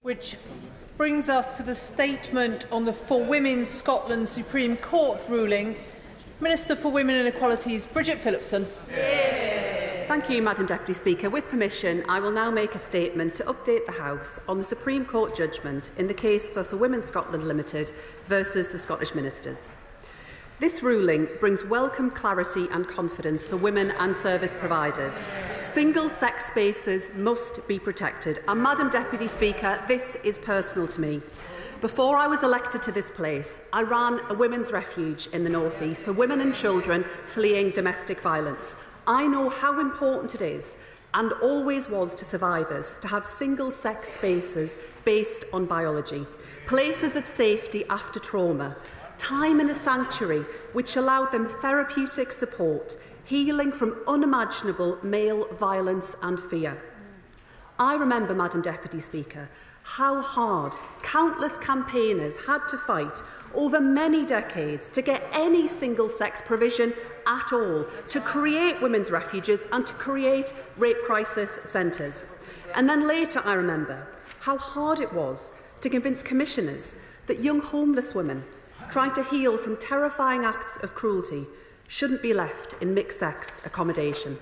Which brings us to the statement on the For Women Scotland Supreme Court ruling. Minister for Women and Equalities, Bridget Phillipson. Thank you, Madam Deputy Speaker. With permission, I will now make a statement to update the House on the Supreme Court judgment in the case for Women Scotland Limited versus the Scottish Ministers. This ruling brings welcome clarity and confidence for women and service providers. Single-sex spaces must be protected. And, Madam Deputy Speaker, this is personal to me. Before I was elected to this place, I ran a women's refuge in the North East for women and children fleeing domestic violence. I know how important it is, and always was to survivors, to have single-sex spaces based on biology, places of safety after trauma, time in a sanctuary which allowed them therapeutic support, healing from unimaginable male violence and fear. I remember, Madam Deputy Speaker, how hard countless campaigners had to fight over many decades to get any single-sex provision at all, to create women's refuges and to create rape crisis centres. And then later I remember how hard it was to convince commissioners that young homeless women trying to heal from terrifying acts of cruelty shouldn't be left in mixed-sex accommodation.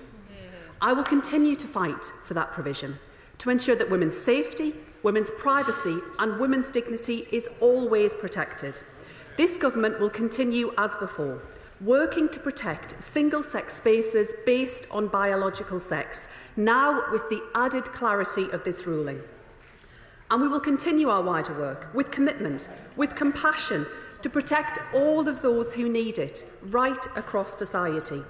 I will continue to fight for that provision to ensure that women's safety, women's privacy and women's dignity is always protected. This government will continue as before, working to protect single-sex spaces based on biological sex, now with the added clarity of this ruling. And we will continue our wider work with commitment, with compassion, to protect all of those who need it right across society.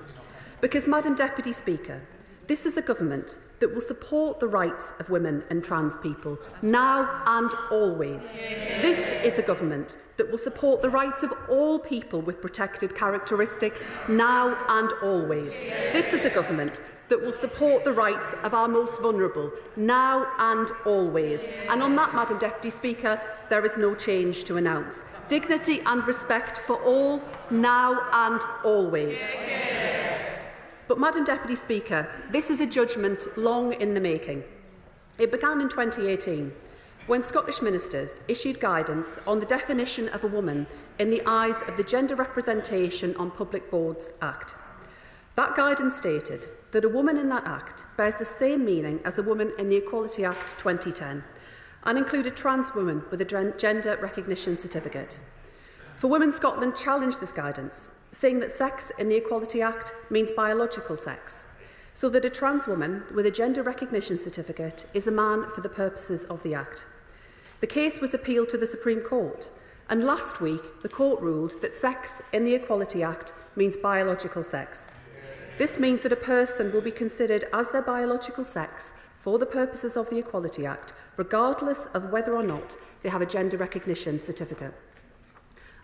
Because, Madam Deputy Speaker, this is a government that will support the rights of women and trans people now and always. This is a government that will support the rights of all people with protected characteristics now and always. This is a government that will support the rights of our most vulnerable now and always. And on that, Madam Deputy Speaker, there is no change to announce. Dignity and respect for all now and always. But, Madam Deputy Speaker, this is a judgment long in the making. It began in 2018, when Scottish ministers issued guidance on the definition of a woman in the eyes of the Gender Representation on Public Boards Act. That guidance stated that a woman in that Act bears the same meaning as a woman in the Equality Act 2010 and included trans women with a gender recognition certificate. For Women Scotland challenged this guidance, saying that sex in the Equality Act means biological sex, so that a trans woman with a gender recognition certificate is a man for the purposes of the Act. The case was appealed to the Supreme Court, and last week the court ruled that sex in the Equality Act means biological sex. This means that a person will be considered as their biological sex for the purposes of the Equality Act, regardless of whether or not they have a gender recognition certificate.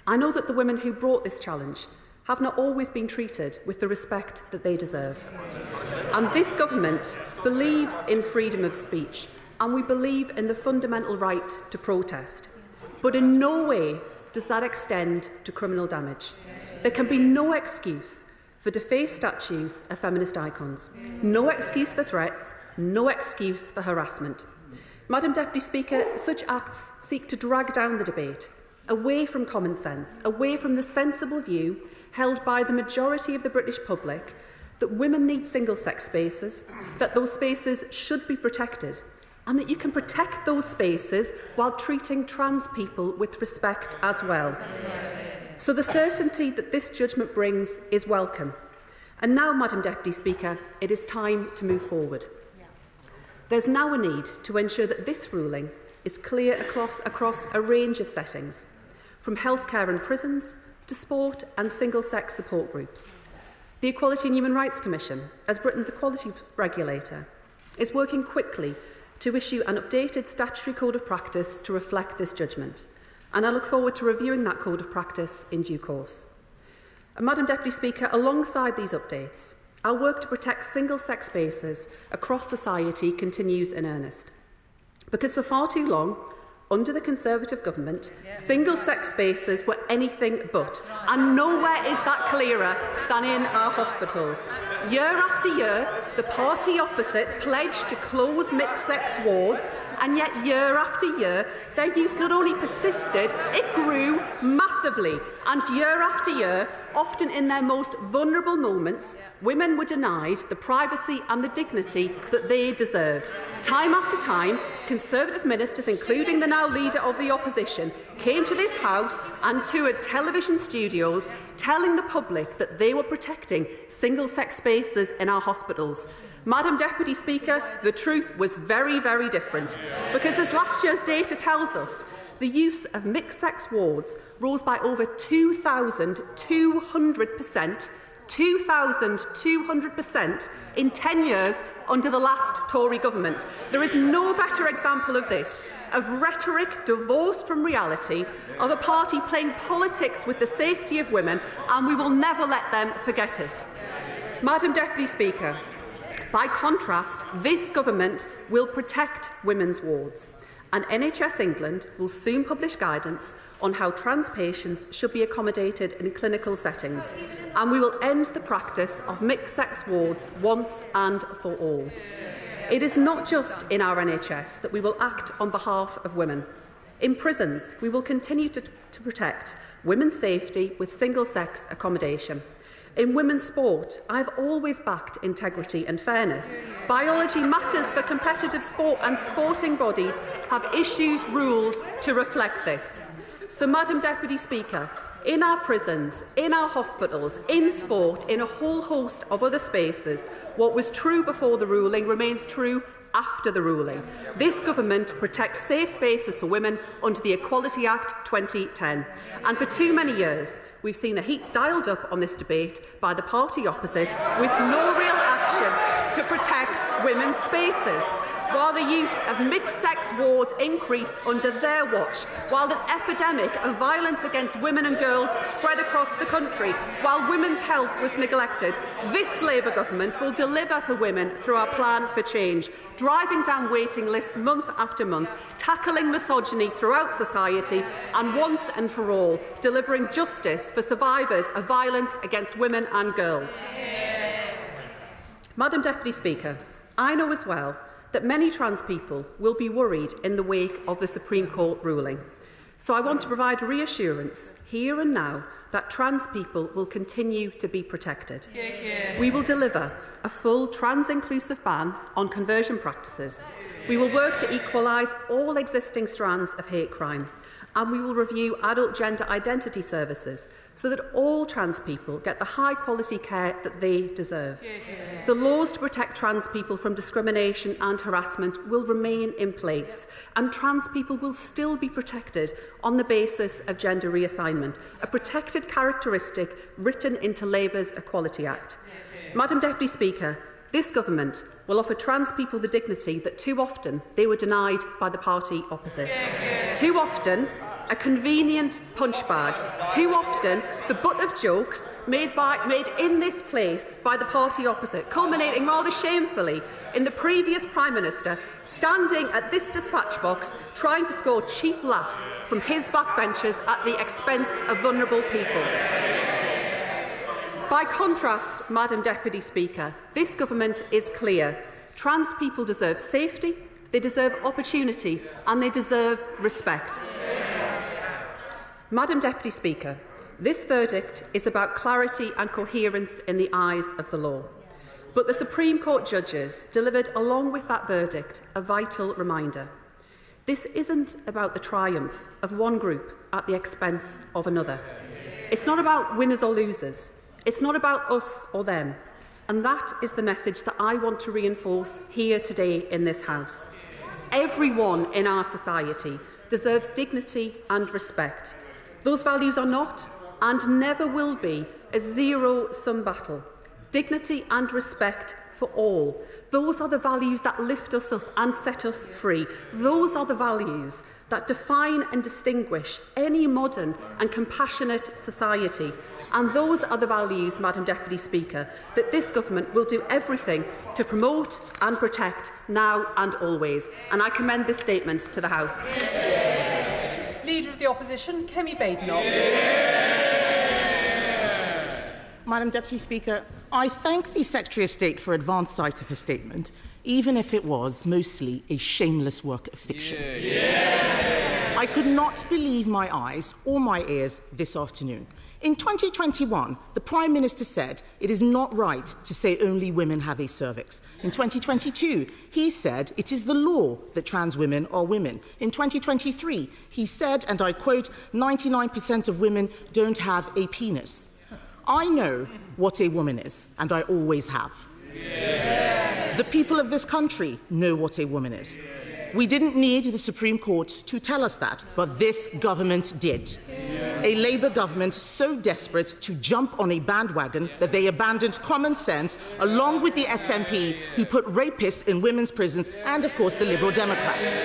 I know that the women who brought this challenge have not always been treated with the respect that they deserve. And this government believes in freedom of speech, and we believe in the fundamental right to protest. But in no way does that extend to criminal damage. There can be no excuse for defaced statues of feminist icons, no excuse for threats, no excuse for harassment. Madam Deputy Speaker, such acts seek to drag down the debate away from common sense, away from the sensible view held by the majority of the British public that women need single-sex spaces, that those spaces should be protected, and that you can protect those spaces while treating trans people with respect as well. So the certainty that this judgment brings is welcome. And now, Madam Deputy Speaker, it is time to move forward. There's now a need to ensure that this ruling is clear across a range of settings, from healthcare and prisons to sport and single-sex support groups. The Equality and Human Rights Commission, as Britain's equality regulator, is working quickly to issue an updated statutory code of practice to reflect this judgment, and I look forward to reviewing that code of practice in due course. And, Madam Deputy Speaker, alongside these updates, our work to protect single-sex spaces across society continues in earnest. Because for far too long, under the Conservative government, single-sex spaces were anything but, and nowhere is that clearer than in our hospitals. Year after year, the party opposite pledged to close mixed-sex wards, and yet year after year, their use not only persisted, it grew massively. And year after year, often in their most vulnerable moments, women were denied the privacy and the dignity that they deserved. Time after time, Conservative ministers, including the now leader of the opposition, came to this House and toured television studios telling the public that they were protecting single-sex spaces in our hospitals. Madam Deputy Speaker, the truth was very, very different, because as last year's data tells us, the use of mixed-sex wards rose by over 2,200%, 2,200% in 10 years under the last Tory government. There is no better example of this, of rhetoric divorced from reality, of a party playing politics with the safety of women, and we will never let them forget it. Madam Deputy Speaker, by contrast, this government will protect women's wards, and NHS England will soon publish guidance on how trans patients should be accommodated in clinical settings, and we will end the practice of mixed-sex wards once and for all. It is not just in our NHS that we will act on behalf of women. In prisons, we will continue to protect women's safety with single-sex accommodation. In women's sport, I have always backed integrity and fairness. Biology matters for competitive sport, and sporting bodies have issues rules to reflect this. So, Madam Deputy Speaker, in our prisons, in our hospitals, in sport, in a whole host of other spaces, what was true before the ruling remains true after the ruling. This government protects safe spaces for women under the Equality Act 2010. And for too many years, we've seen the heat dialed up on this debate by the party opposite, with no real action to protect women's spaces. While the use of mixed-sex wards increased under their watch, while an epidemic of violence against women and girls spread across the country, while women's health was neglected, this Labour government will deliver for women through our plan for change, driving down waiting lists month after month, tackling misogyny throughout society, and once and for all, delivering justice for survivors of violence against women and girls. Madam Deputy Speaker, I know as well that many trans people will be worried in the wake of the Supreme Court ruling. So I want to provide reassurance here and now that trans people will continue to be protected. We will deliver a full trans-inclusive ban on conversion practices. We will work to equalise all existing strands of hate crime. And we will review adult gender identity services so that all trans people get the high-quality care that they deserve. The laws to protect trans people from discrimination and harassment will remain in place, and trans people will still be protected on the basis of gender reassignment, a protected characteristic written into Labour's Equality Act. Madam Deputy Speaker, this government will offer trans people the dignity that too often they were denied by the party opposite. Too often, a convenient punch bag. Too often, the butt of jokes made in this place by the party opposite, culminating rather shamefully in the previous Prime Minister standing at this dispatch box trying to score cheap laughs from his backbenchers at the expense of vulnerable people. By contrast, Madam Deputy Speaker, this government is clear. Trans people deserve safety, they deserve opportunity, and they deserve respect. Madam Deputy Speaker, this verdict is about clarity and coherence in the eyes of the law. But the Supreme Court judges delivered, along with that verdict, a vital reminder. This isn't about the triumph of one group at the expense of another. It's not about winners or losers. It's not about us or them. And that is the message that I want to reinforce here today in this House. Everyone in our society deserves dignity and respect. Those values are not and never will be a zero-sum battle. Dignity and respect for all. Those are the values that lift us up and set us free. Those are the values that define and distinguish any modern and compassionate society. And those are the values, Madam Deputy Speaker, that this government will do everything to promote and protect now and always. And I commend this statement to the House. Leader of the Opposition, Kemi Badenoch. Madam Deputy Speaker, I thank the Secretary of State for advance sight of her statement, even if it was mostly a shameless work of fiction. I could not believe my eyes or my ears this afternoon. In 2021, the Prime Minister said it is not right to say only women have a cervix. In 2022, he said it is the law that trans women are women. In 2023, he said, and I quote, 99% of women don't have a penis. I know what a woman is, and I always have. The people of this country know what a woman is. We didn't need the Supreme Court to tell us that, but this government did. A Labour government so desperate to jump on a bandwagon that they abandoned common sense, along with the SNP, who put rapists in women's prisons, and, of course, the Liberal Democrats.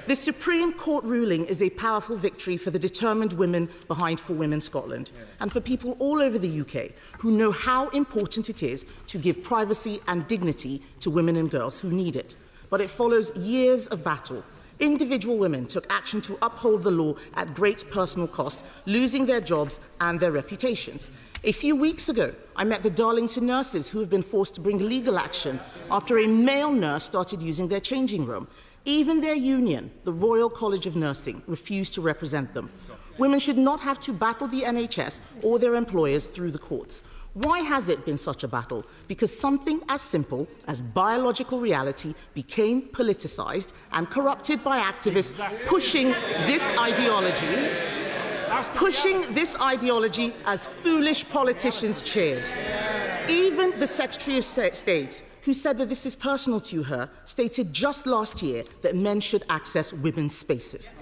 The Supreme Court ruling is a powerful victory for the determined women behind For Women Scotland, and for people all over the UK who know how important it is to give privacy and dignity to women and girls who need it. But it follows years of battle. Individual women took action to uphold the law at great personal cost, losing their jobs and their reputations. A few weeks ago, I met the Darlington nurses who have been forced to bring legal action after a male nurse started using their changing room. Even their union, the Royal College of Nursing, refused to represent them. Women should not have to battle the NHS or their employers through the courts. Why has it been such a battle? Because something as simple as biological reality became politicised and corrupted by activists pushing this ideology as foolish politicians cheered. Even the Secretary of State, who said that this is personal to her, stated just last year that men should access women's spaces.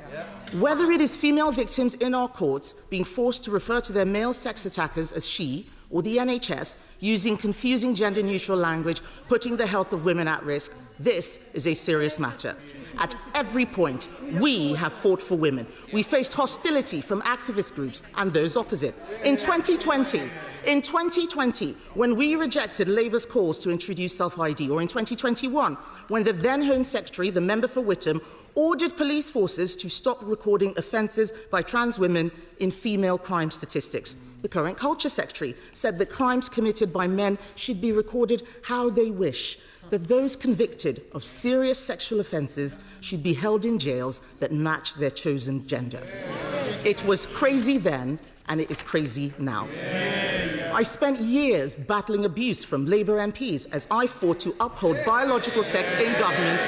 Whether it is female victims in our courts being forced to refer to their male sex attackers as she, or the NHS using confusing gender-neutral language, putting the health of women at risk, this is a serious matter. At every point, we have fought for women. We faced hostility from activist groups and those opposite. In 2020, when we rejected Labour's calls to introduce self-ID, or in 2021, when the then Home Secretary, the member for Whittam, ordered police forces to stop recording offences by trans women in female crime statistics. The current Culture Secretary said that crimes committed by men should be recorded how they wish, that those convicted of serious sexual offences should be held in jails that match their chosen gender. It was crazy then, and it is crazy now. I spent years battling abuse from Labour MPs as I fought to uphold biological sex in government,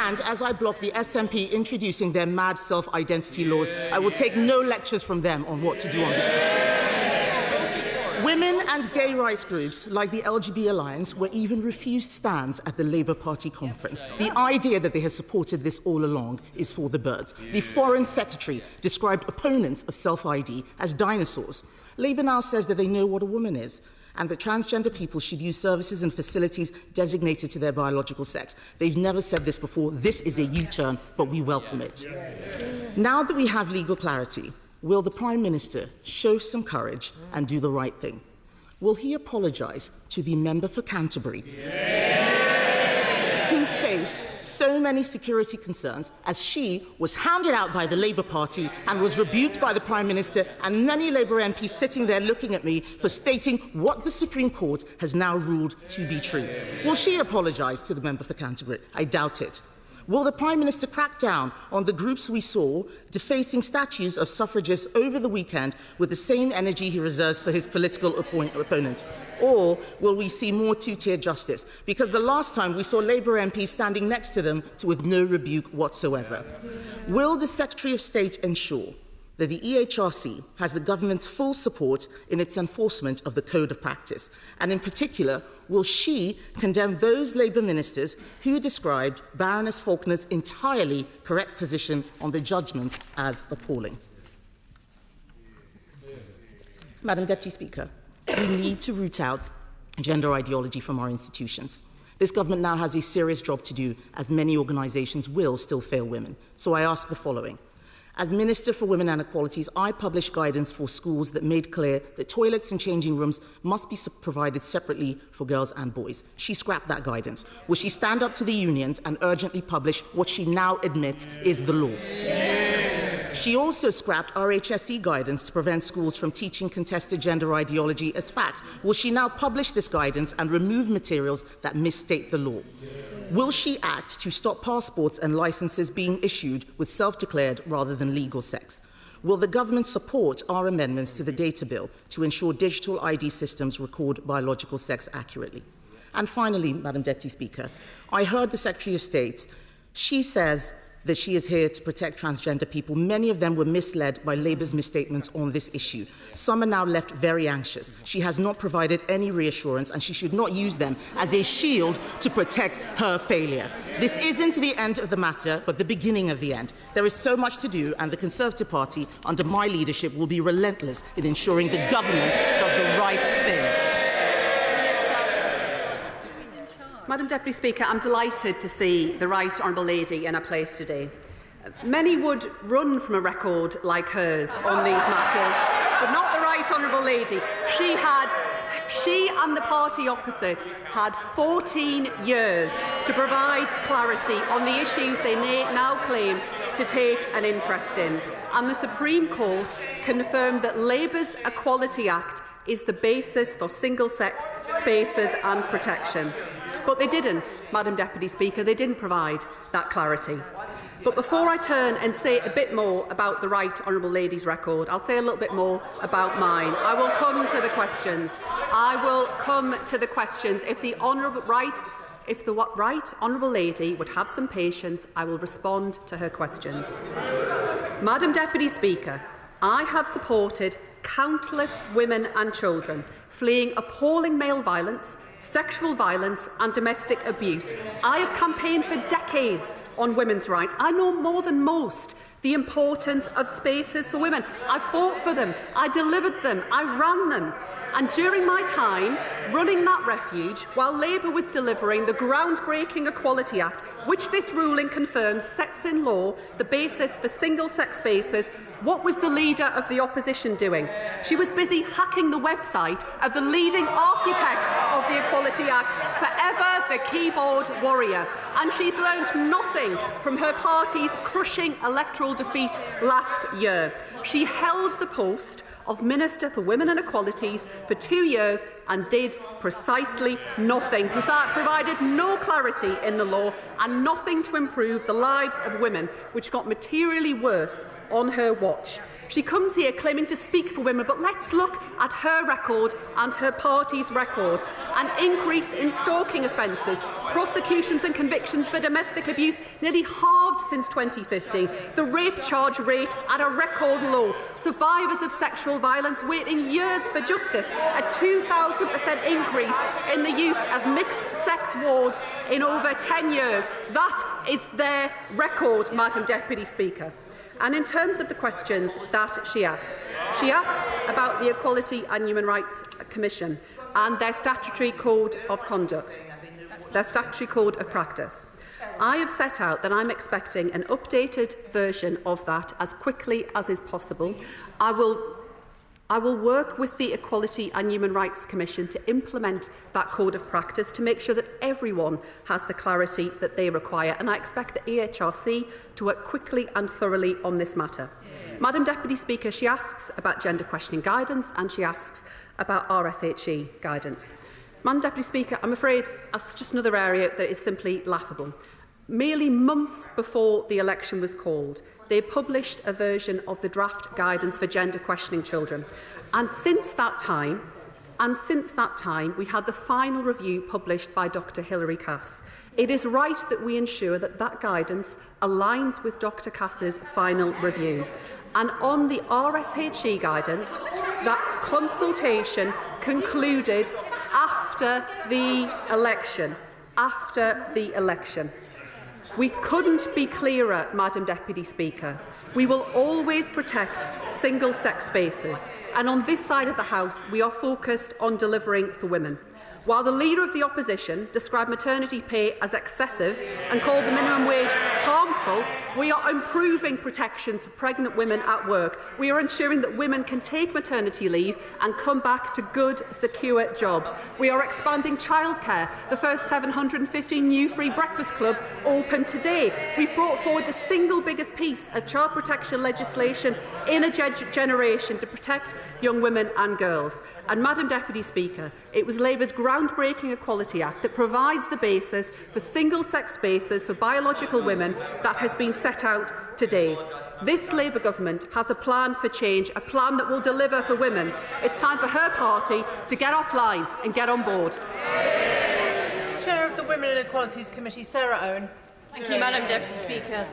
and as I blocked the SNP introducing their mad self-identity laws. I will take no lectures from them on what to do on this issue. Women and gay rights groups like the LGB Alliance were even refused stands at the Labour Party conference. The idea that they have supported this all along is for the birds. The Foreign Secretary described opponents of self-ID as dinosaurs. Labour now says that they know what a woman is, and that transgender people should use services and facilities designated to their biological sex. They've never said this before. This is a U-turn, but we welcome it. Now that we have legal clarity, will the Prime Minister show some courage and do the right thing? Will he apologise to the member for Canterbury, who faced so many security concerns as she was hounded out by the Labour Party and was rebuked by the Prime Minister and many Labour MPs sitting there looking at me for stating what the Supreme Court has now ruled to be true? Will she apologise to the member for Canterbury? I doubt it. Will the Prime Minister crack down on the groups we saw defacing statues of suffragists over the weekend with the same energy he reserves for his political opponents? Or will we see more two-tier justice? Because the last time we saw Labour MPs standing next to them with no rebuke whatsoever. Will the Secretary of State ensure that the EHRC has the government's full support in its enforcement of the Code of Practice? And in particular, will she condemn those Labour ministers who described Baroness Faulkner's entirely correct position on the judgment as appalling? Madam Deputy Speaker, we need to root out gender ideology from our institutions. This government now has a serious job to do, as many organisations will still fail women. So I ask the following. As Minister for Women and Equalities, I published guidance for schools that made clear that toilets and changing rooms must be provided separately for girls and boys. She scrapped that guidance. Will she stand up to the unions and urgently publish what she now admits is the law? She also scrapped RHSE guidance to prevent schools from teaching contested gender ideology as fact. Will she now publish this guidance and remove materials that misstate the law? Will she act to stop passports and licences being issued with self-declared rather than legal sex? Will the government support our amendments to the data bill to ensure digital ID systems record biological sex accurately? And finally, Madam Deputy Speaker, I heard the Secretary of State. She says that she is here to protect transgender people. Many of them were misled by Labour's misstatements on this issue. Some are now left very anxious. She has not provided any reassurance, and she should not use them as a shield to protect her failure. This isn't the end of the matter, but the beginning of the end. There is so much to do, and the Conservative Party, under my leadership, will be relentless in ensuring the government does the right thing. Madam Deputy Speaker, I'm delighted to see the Right Honourable Lady in her place today. Many would run from a record like hers on these matters, but not the Right Honourable Lady. She and the party opposite had 14 years to provide clarity on the issues they now claim to take an interest in. And the Supreme Court confirmed that Labour's Equality Act is the basis for single-sex spaces and protection. But they didn't, Madam Deputy Speaker, they didn't provide that clarity. But before I turn and say a bit more about the Right Honourable Lady's record, I'll say a little bit more about mine. I will come to the questions. If the Right Honourable Lady would have some patience, I will respond to her questions. Madam Deputy Speaker, I have supported countless women and children fleeing appalling male violence, sexual violence and domestic abuse. I have campaigned for decades on women's rights. I know more than most the importance of spaces for women. I fought for them, I delivered them, I ran them. And during my time running that refuge, while Labour was delivering the groundbreaking Equality Act, which this ruling confirms sets in law the basis for single-sex spaces, what was the leader of the opposition doing? She was busy hacking the website of the leading architect of the Equality Act, forever the keyboard warrior. And she's learned nothing from her party's crushing electoral defeat last year. She held the post of Minister for Women and Equalities for 2 years and did precisely nothing, provided no clarity in the law and nothing to improve the lives of women, which got materially worse on her watch. She comes here claiming to speak for women, but let's look at her record and her party's record. An increase in stalking offences, prosecutions and convictions for domestic abuse nearly halved since 2015, the rape charge rate at a record low, survivors of sexual violence waiting years for justice, a 2,000% increase in the use of mixed-sex wards in over 10 years. That is their record, Madam Deputy Speaker. And in terms of the questions that she asks about the Equality and Human Rights Commission and their statutory code of conduct, their statutory code of practice. I have set out that I'm expecting an updated version of that as quickly as is possible. I will work with the Equality and Human Rights Commission to implement that code of practice to make sure that everyone has the clarity that they require, and I expect the EHRC to work quickly and thoroughly on this matter. Madam Deputy Speaker, she asks about gender questioning guidance and she asks about RSHE guidance. Madam Deputy Speaker, I'm afraid that's just another area that is simply laughable. Merely months before the election was called, they published a version of the draft guidance for gender questioning children. And since that time, we had the final review published by Dr. Hilary Cass. It is right that we ensure that that guidance aligns with Dr. Cass's final review. And on the RSHE guidance, that consultation concluded after the election. We couldn't be clearer, Madam Deputy Speaker. We will always protect single-sex spaces, and on this side of the House we are focused on delivering for women. While the Leader of the Opposition described maternity pay as excessive and called the minimum wage harmful, we are improving protections for pregnant women at work. We are ensuring that women can take maternity leave and come back to good, secure jobs. We are expanding childcare. The first 750 new free breakfast clubs open today. We've brought forward the single biggest piece of child protection legislation in a generation to protect young women and girls. And, Madam Deputy Speaker, it was Labour's groundbreaking Equality Act that provides the basis for single-sex spaces for biological women that has been set out today. This Labour government has a plan for change, a plan that will deliver for women. It's time for her party to get offline and get on board. Chair of the Women and Equalities Committee, Sarah Owen. Thank you, Madam Deputy Speaker.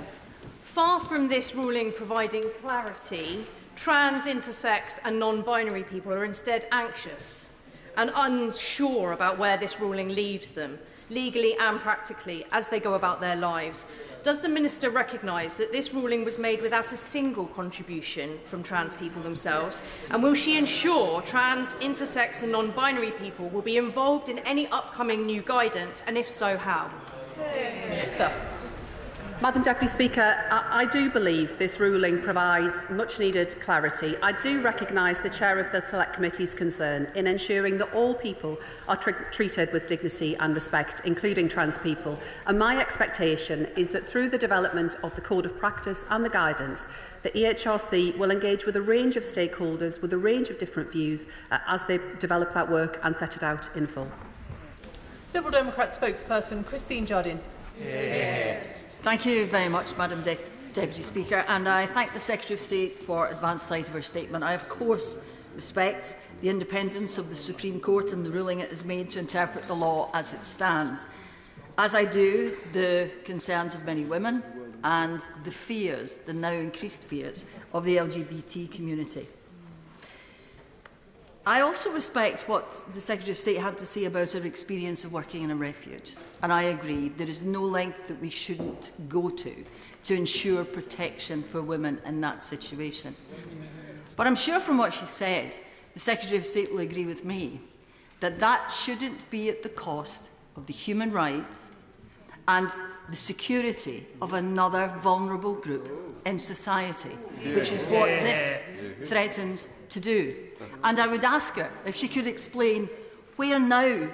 Far from this ruling providing clarity, trans, intersex and non-binary people are instead anxious and unsure about where this ruling leaves them, legally and practically, as they go about their lives. Does the Minister recognise that this ruling was made without a single contribution from trans people themselves? And will she ensure trans, intersex and non-binary people will be involved in any upcoming new guidance, and if so, how? Minister. Madam Deputy Speaker, I do believe this ruling provides much-needed clarity. I do recognise the Chair of the Select Committee's concern in ensuring that all people are treated with dignity and respect, including trans people. And my expectation is that through the development of the Code of Practice and the guidance, the EHRC will engage with a range of stakeholders with a range of different views as they develop that work and set it out in full. Liberal Democrat spokesperson Christine Jardine. Thank you very much, Madam Deputy Speaker, and I thank the Secretary of State for advance sight of her statement. I, of course, respect the independence of the Supreme Court and the ruling it has made to interpret the law as it stands, as I do the concerns of many women and the fears, the now increased fears, of the LGBT community. I also respect what the Secretary of State had to say about her experience of working in a refuge. And I agree, there is no length that we shouldn't go to ensure protection for women in that situation. But I'm sure from what she said, the Secretary of State will agree with me that that shouldn't be at the cost of the human rights and the security of another vulnerable group in society, which is what this threatens to do. And I would ask her if she could explain where now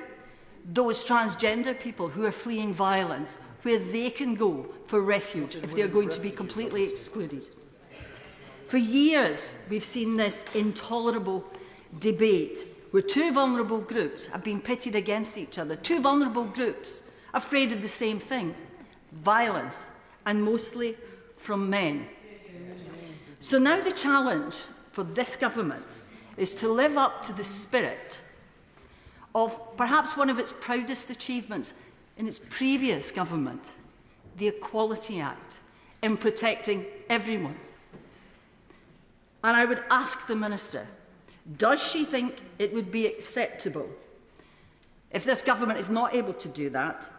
those transgender people who are fleeing violence, where they can go for refuge if they are going to be completely excluded. For years, we've seen this intolerable debate where two vulnerable groups have been pitted against each other, two vulnerable groups afraid of the same thing, violence, and mostly from men. So now the challenge for this government is to live up to the spirit of perhaps one of its proudest achievements in its previous government, the Equality Act, in protecting everyone. And I would ask the Minister, does she think it would be acceptable, if this government is not able to do that,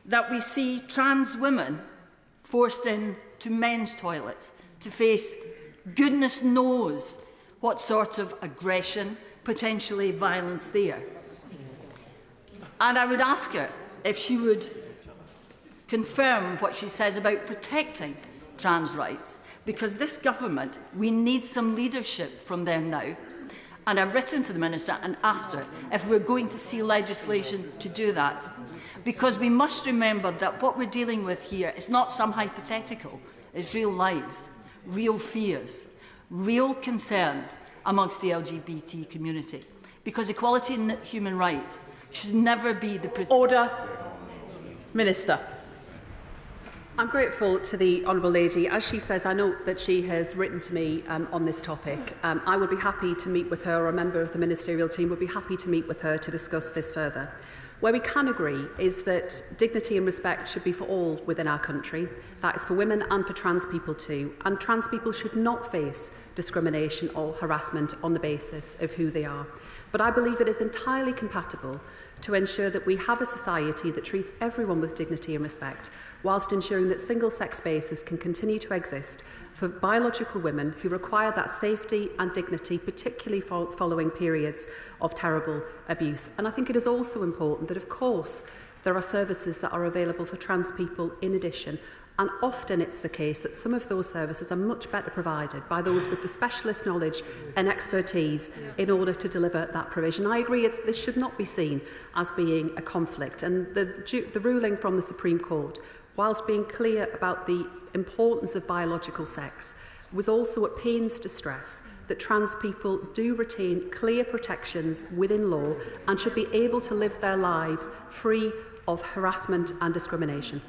that we see trans women forced into men's toilets to face goodness knows what sort of aggression, potentially violence there? And I would ask her if she would confirm what she says about protecting trans rights, because this government, we need some leadership from them now. And I've written to the Minister and asked her if we're going to see legislation to do that, because we must remember that what we're dealing with here is not some hypothetical, it's real lives, real fears, real concerns amongst the LGBT community, because equality and human rights should never be the Order. Minister. I'm grateful to the Honourable Lady. As she says, I know that she has written to me on this topic. I would be happy to meet with her, or a member of the Ministerial team would be happy to meet with her to discuss this further. Where we can agree is that dignity and respect should be for all within our country. That is for women and for trans people too. And trans people should not face discrimination or harassment on the basis of who they are. But I believe it is entirely compatible to ensure that we have a society that treats everyone with dignity and respect, whilst ensuring that single-sex spaces can continue to exist for biological women who require that safety and dignity, particularly following periods of terrible abuse. And I think it is also important that, of course, there are services that are available for trans people in addition. And often it's the case that some of those services are much better provided by those with the specialist knowledge and expertise in order to deliver that provision. I agree this should not be seen as being a conflict. And the ruling from the Supreme Court, whilst being clear about the importance of biological sex, was also at pains to stress that trans people do retain clear protections within law and should be able to live their lives free of harassment and discrimination.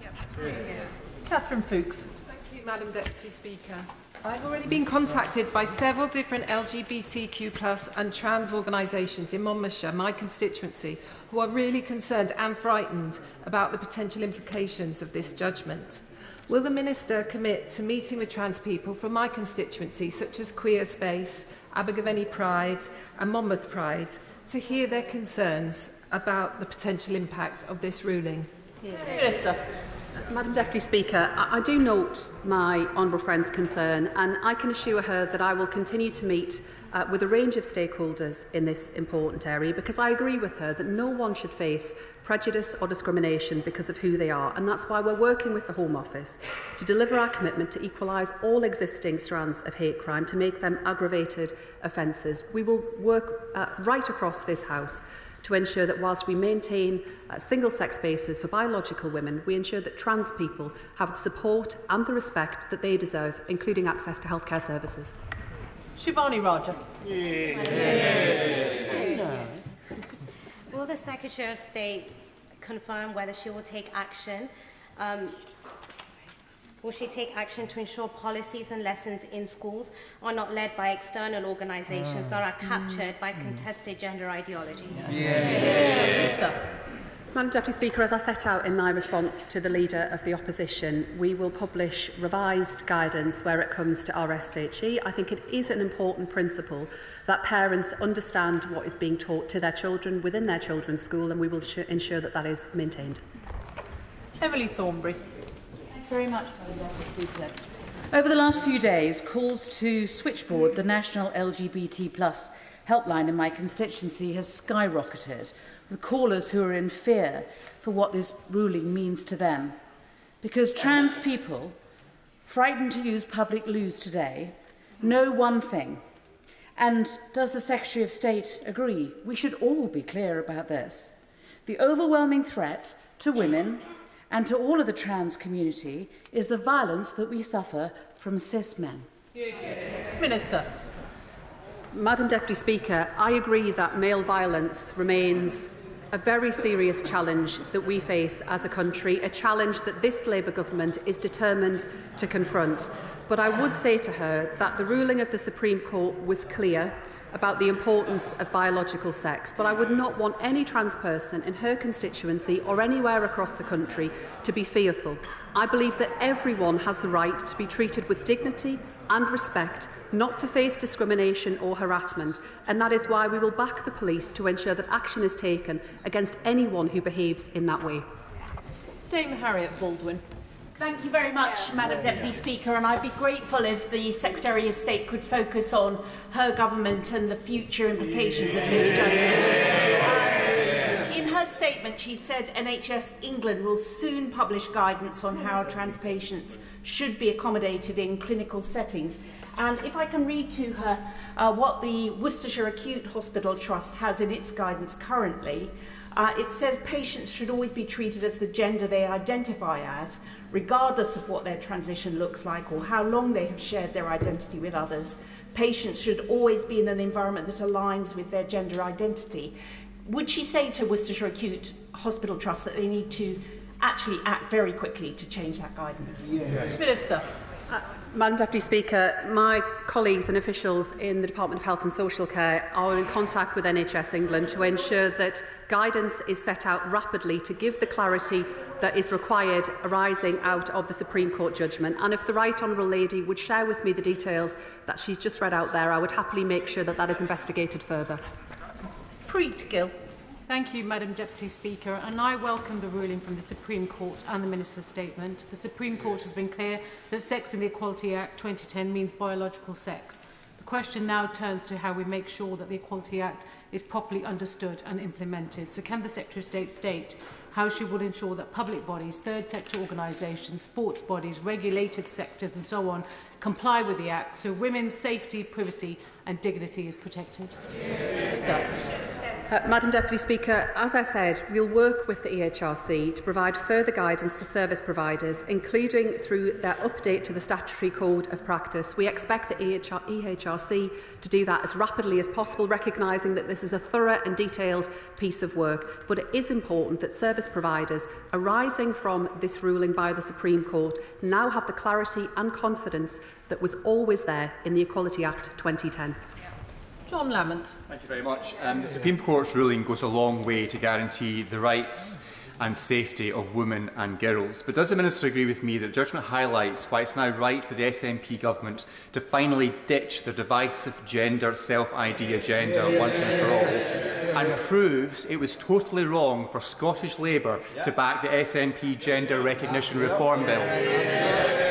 Catherine Fuchs. Thank you, Madam Deputy Speaker. I've already been contacted by several different LGBTQ+ and trans organisations in Monmouthshire, my constituency, who are really concerned and frightened about the potential implications of this judgment. Will the Minister commit to meeting with trans people from my constituency, such as Queer Space, Abergavenny Pride and Monmouth Pride, to hear their concerns about the potential impact of this ruling? Minister. Madam Deputy Speaker, I do note my honourable friend's concern, and I can assure her that I will continue to meet with a range of stakeholders in this important area, because I agree with her that no one should face prejudice or discrimination because of who they are, and that's why we're working with the Home Office to deliver our commitment to equalise all existing strands of hate crime, to make them aggravated offences. We will work right across this House to ensure that whilst we maintain single-sex spaces for biological women, we ensure that trans people have the support and the respect that they deserve, including access to healthcare services. Shivani Raja. Will the Secretary of State confirm whether she will take action? Will she take action to ensure policies and lessons in schools are not led by external organisations that are captured by contested gender ideology? Madam Deputy Speaker, as I set out in my response to the Leader of the Opposition, we will publish revised guidance where it comes to RSHE. I think it is an important principle that parents understand what is being taught to their children within their children's school, and we will ensure that that is maintained. Emily Thornberry. Thank you very much, Madam Deputy Speaker. Over the last few days, calls to switchboard the national LGBT+ helpline in my constituency has skyrocketed, with callers who are in fear for what this ruling means to them. Because trans people, frightened to use public loos today, know one thing. And does the Secretary of State agree? We should all be clear about this. The overwhelming threat to women and to all of the trans community is the violence that we suffer from cis men. Minister. Madam Deputy Speaker, I agree that male violence remains a very serious challenge that we face as a country, a challenge that this Labour government is determined to confront. But I would say to her that the ruling of the Supreme Court was clear about the importance of biological sex, but I would not want any trans person in her constituency or anywhere across the country to be fearful. I believe that everyone has the right to be treated with dignity and respect, not to face discrimination or harassment, and that is why we will back the police to ensure that action is taken against anyone who behaves in that way. Dame Harriet Baldwin. Thank you very much, Madam Deputy Speaker, and I'd be grateful if the Secretary of State could focus on her government and the future implications of this judgment. In her statement, she said NHS England will soon publish guidance on how trans patients should be accommodated in clinical settings. And if I can read to her what the Worcestershire Acute Hospital Trust has in its guidance currently, it says patients should always be treated as the gender they identify as, regardless of what their transition looks like or how long they have shared their identity with others. Patients should always be in an environment that aligns with their gender identity. Would she say to Worcestershire Acute Hospital Trust that they need to actually act very quickly to change that guidance? Minister. Madam Deputy Speaker, my colleagues and officials in the Department of Health and Social Care are in contact with NHS England to ensure that guidance is set out rapidly to give the clarity that is required arising out of the Supreme Court judgment. And if the Right Honourable Lady would share with me the details that she's just read out there, I would happily make sure that that is investigated further. Preet Gill. Thank you, Madam Deputy Speaker, and I welcome the ruling from the Supreme Court and the Minister's statement. The Supreme Court has been clear that Sex and the Equality Act 2010 means biological sex. The question now turns to how we make sure that the Equality Act is properly understood and implemented. So can the Secretary of State state how she will ensure that public bodies, third sector organisations, sports bodies, regulated sectors and so on comply with the Act so women's safety, privacy and dignity is protected? Madam Deputy Speaker, as I said, we'll work with the EHRC to provide further guidance to service providers, including through their update to the Statutory Code of Practice. We expect the EHRC to do that as rapidly as possible, recognising that this is a thorough and detailed piece of work. But it is important that service providers arising from this ruling by the Supreme Court now have the clarity and confidence that was always there in the Equality Act 2010. John Lamont. Thank you very much. The Supreme Court's ruling goes a long way to guarantee the rights and safety of women and girls. But does the Minister agree with me that the judgment highlights why it's now right for the SNP government to finally ditch the divisive gender self-ID agenda once and for all, and proves it was totally wrong for Scottish Labour to back the SNP Gender Recognition Reform Bill?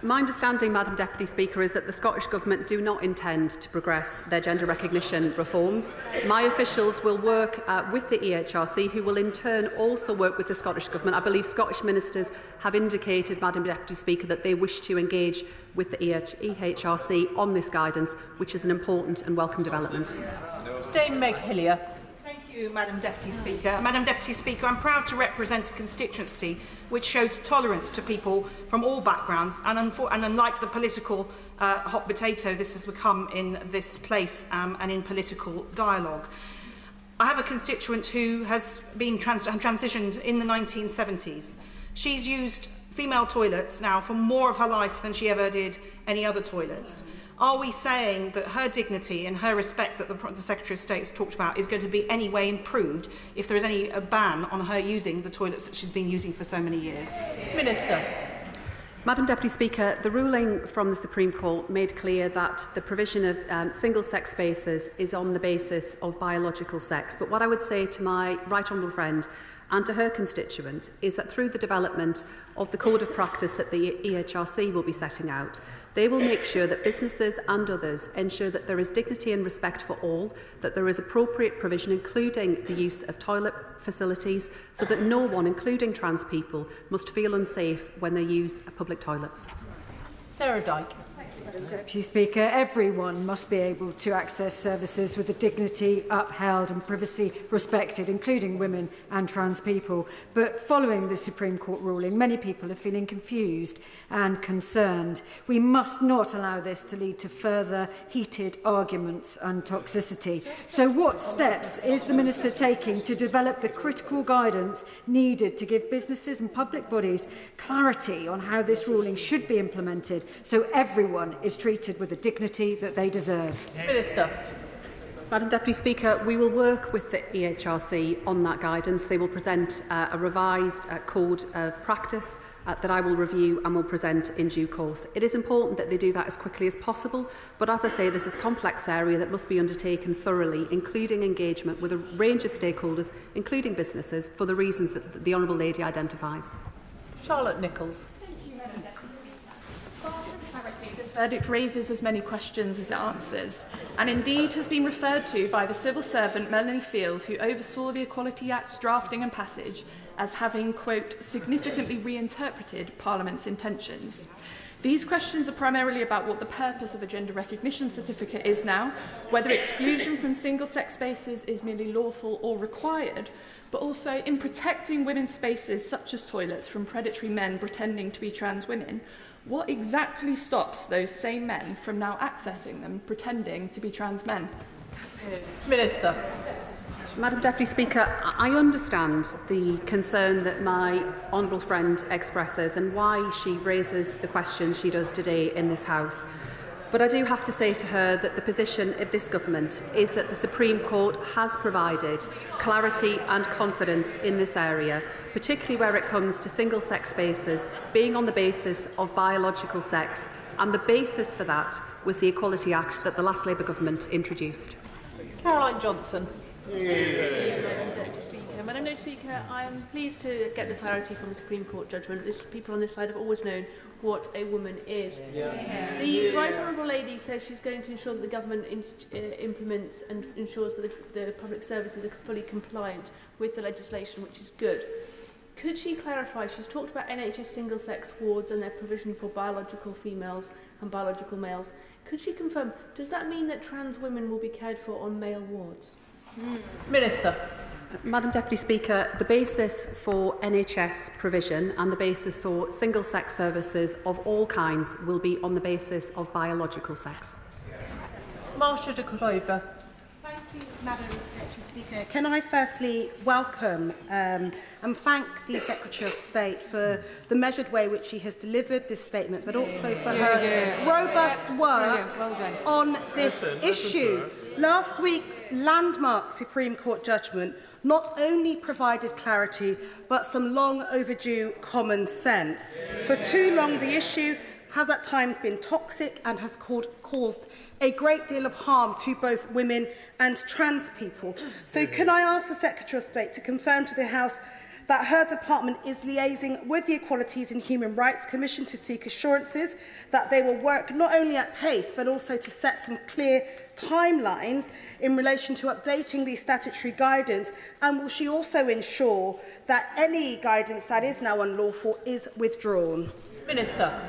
My understanding, Madam Deputy Speaker, is that the Scottish Government do not intend to progress their gender recognition reforms. My officials will work with the EHRC, who will in turn also work with the Scottish Government. I believe Scottish ministers have indicated, Madam Deputy Speaker, that they wish to engage with the EHRC on this guidance, which is an important and welcome development. Dame Meg Hillier. Thank you, Madam Deputy Speaker. Madam Deputy Speaker, I'm proud to represent a constituency which shows tolerance to people from all backgrounds, and unlike the political hot potato this has become in this place and in political dialogue. I have a constituent who has been transitioned in the 1970s. She's used female toilets now for more of her life than she ever did any other toilets. Are we saying that her dignity and her respect that the Secretary of State has talked about is going to be any way improved if there is any ban on her using the toilets that she's been using for so many years? Minister. Madam Deputy Speaker, the ruling from the Supreme Court made clear that the provision of single-sex spaces is on the basis of biological sex. But what I would say to my right honourable friend and to her constituent is that through the development of the Code of Practice that the EHRC will be setting out, they will make sure that businesses and others ensure that there is dignity and respect for all, that there is appropriate provision, including the use of toilet facilities, so that no one, including trans people, must feel unsafe when they use public toilets. Sarah Dyke. Madam Deputy Speaker, everyone must be able to access services with the dignity upheld and privacy respected, including women and trans people. But following the Supreme Court ruling, many people are feeling confused and concerned. We must not allow this to lead to further heated arguments and toxicity. So what steps is the Minister taking to develop the critical guidance needed to give businesses and public bodies clarity on how this ruling should be implemented so everyone is treated with the dignity that they deserve? Minister. Madam Deputy Speaker, we will work with the EHRC on that guidance. They will present a revised code of practice that I will review and will present in due course. It is important that they do that as quickly as possible, but as I say, this is a complex area that must be undertaken thoroughly, including engagement with a range of stakeholders, including businesses, for the reasons that the Honourable Lady identifies. Charlotte Nichols. This verdict raises as many questions as it answers, and indeed has been referred to by the civil servant Melanie Field, who oversaw the Equality Act's drafting and passage, as having, quote, significantly reinterpreted Parliament's intentions. These questions are primarily about what the purpose of a gender recognition certificate is now, whether exclusion from single-sex spaces is merely lawful or required, but also in protecting women's spaces, such as toilets, from predatory men pretending to be trans women. What exactly stops those same men from now accessing them, pretending to be trans men? Minister. Madam Deputy Speaker, I understand the concern that my honourable friend expresses and why she raises the question she does today in this House. But I do have to say to her that the position of this government is that the Supreme Court has provided clarity and confidence in this area, particularly where it comes to single-sex spaces being on the basis of biological sex, and the basis for that was the Equality Act that the last Labour government introduced. Caroline Johnson. Madam Deputy Speaker, I am pleased to get the clarity from the Supreme Court judgment. People on this side have always known what a woman is. The Right Honourable Lady says she's going to ensure that the government implements and ensures that the public services are fully compliant with the legislation, which is good. Could she clarify, she's talked about NHS single-sex wards and their provision for biological females and biological males. Could she confirm, does that mean that trans women will be cared for on male wards? Minister. Madam Deputy Speaker, the basis for NHS provision and the basis for single-sex services of all kinds will be on the basis of biological sex. Marsha de Cordova. Thank you, Madam Deputy Speaker. Can I firstly welcome and thank the Secretary of State for the measured way which she has delivered this statement, but also for her robust work on this issue. Last week's landmark Supreme Court judgment not only provided clarity, but some long overdue common sense. For too long, the issue has at times been toxic and has caused a great deal of harm to both women and trans people. So can I ask the Secretary of State to confirm to the House that her department is liaising with the Equalities and Human Rights Commission to seek assurances that they will work not only at pace but also to set some clear timelines in relation to updating the statutory guidance, and will she also ensure that any guidance that is now unlawful is withdrawn? Minister.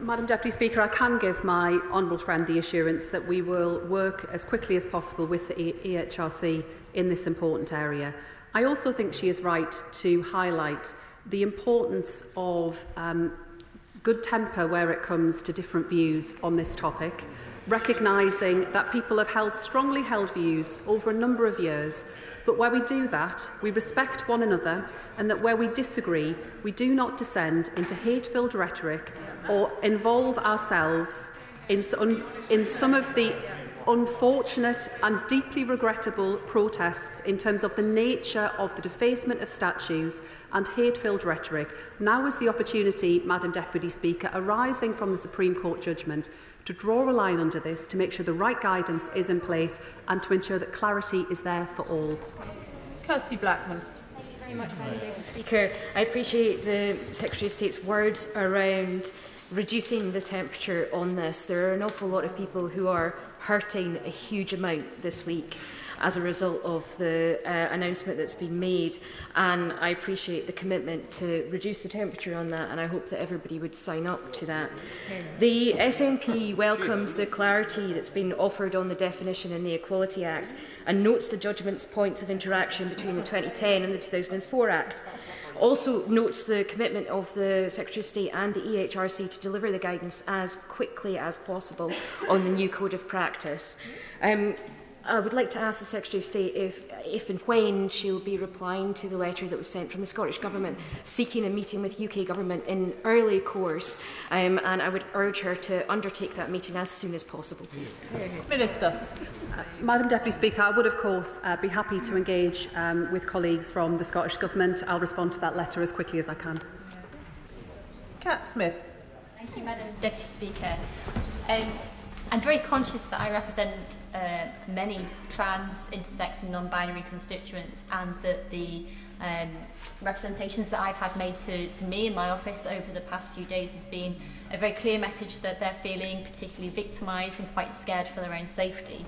Madam Deputy Speaker, I can give my honourable friend the assurance that we will work as quickly as possible with the EHRC in this important area. I also think she is right to highlight the importance of good temper where it comes to different views on this topic, recognising that people have held strongly held views over a number of years, but where we do that, we respect one another, and that where we disagree, we do not descend into hate-filled rhetoric or involve ourselves in some of the unfortunate and deeply regrettable protests in terms of the nature of the defacement of statues and hate-filled rhetoric. Now is the opportunity, Madam Deputy Speaker, arising from the Supreme Court judgment to draw a line under this, to make sure the right guidance is in place and to ensure that clarity is there for all. Kirsty Blackman. Thank you very much, Madam Deputy Speaker. I appreciate the Secretary of State's words around reducing the temperature on this. There are an awful lot of people who are hurting a huge amount this week as a result of the announcement that's been made, and I appreciate the commitment to reduce the temperature on that, and I hope that everybody would sign up to that. The SNP welcomes the clarity that's been offered on the definition in the Equality Act and notes the judgment's points of interaction between the 2010 and the 2004 Act. Also notes the commitment of the Secretary of State and the EHRC to deliver the guidance as quickly as possible on the new Code of Practice. I would like to ask the Secretary of State if and when she'll be replying to the letter that was sent from the Scottish Government seeking a meeting with UK Government in early course, and I would urge her to undertake that meeting as soon as possible, please. Minister. Madam Deputy Speaker, I would of course be happy to engage with colleagues from the Scottish Government. I'll respond to that letter as quickly as I can. Cat Smith. Thank you, Madam Deputy Speaker. I'm very conscious that I represent many trans, intersex and non-binary constituents, and that the representations that I've had made to me in my office over the past few days has been a very clear message that they're feeling particularly victimised and quite scared for their own safety.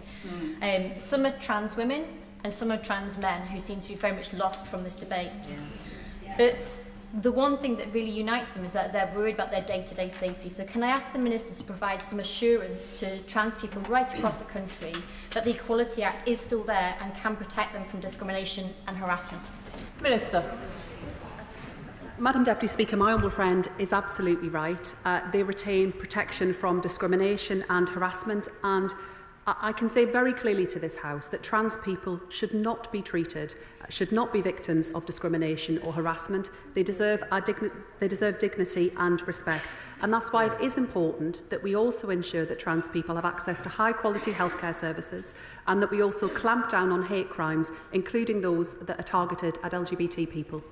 Some are trans women and some are trans men who seem to be very much lost from this debate. But the one thing that really unites them is that they're worried about their day-to-day safety. So can I ask the Minister to provide some assurance to trans people right across the country that the Equality Act is still there and can protect them from discrimination and harassment? Minister. Madam Deputy Speaker, my honourable friend is absolutely right. They retain protection from discrimination and harassment, and I can say very clearly to this House that trans people should not be treated, should not be victims of discrimination or harassment. They deserve dignity and respect. And that's why it is important that we also ensure that trans people have access to high-quality healthcare services and that we also clamp down on hate crimes, including those that are targeted at LGBT people.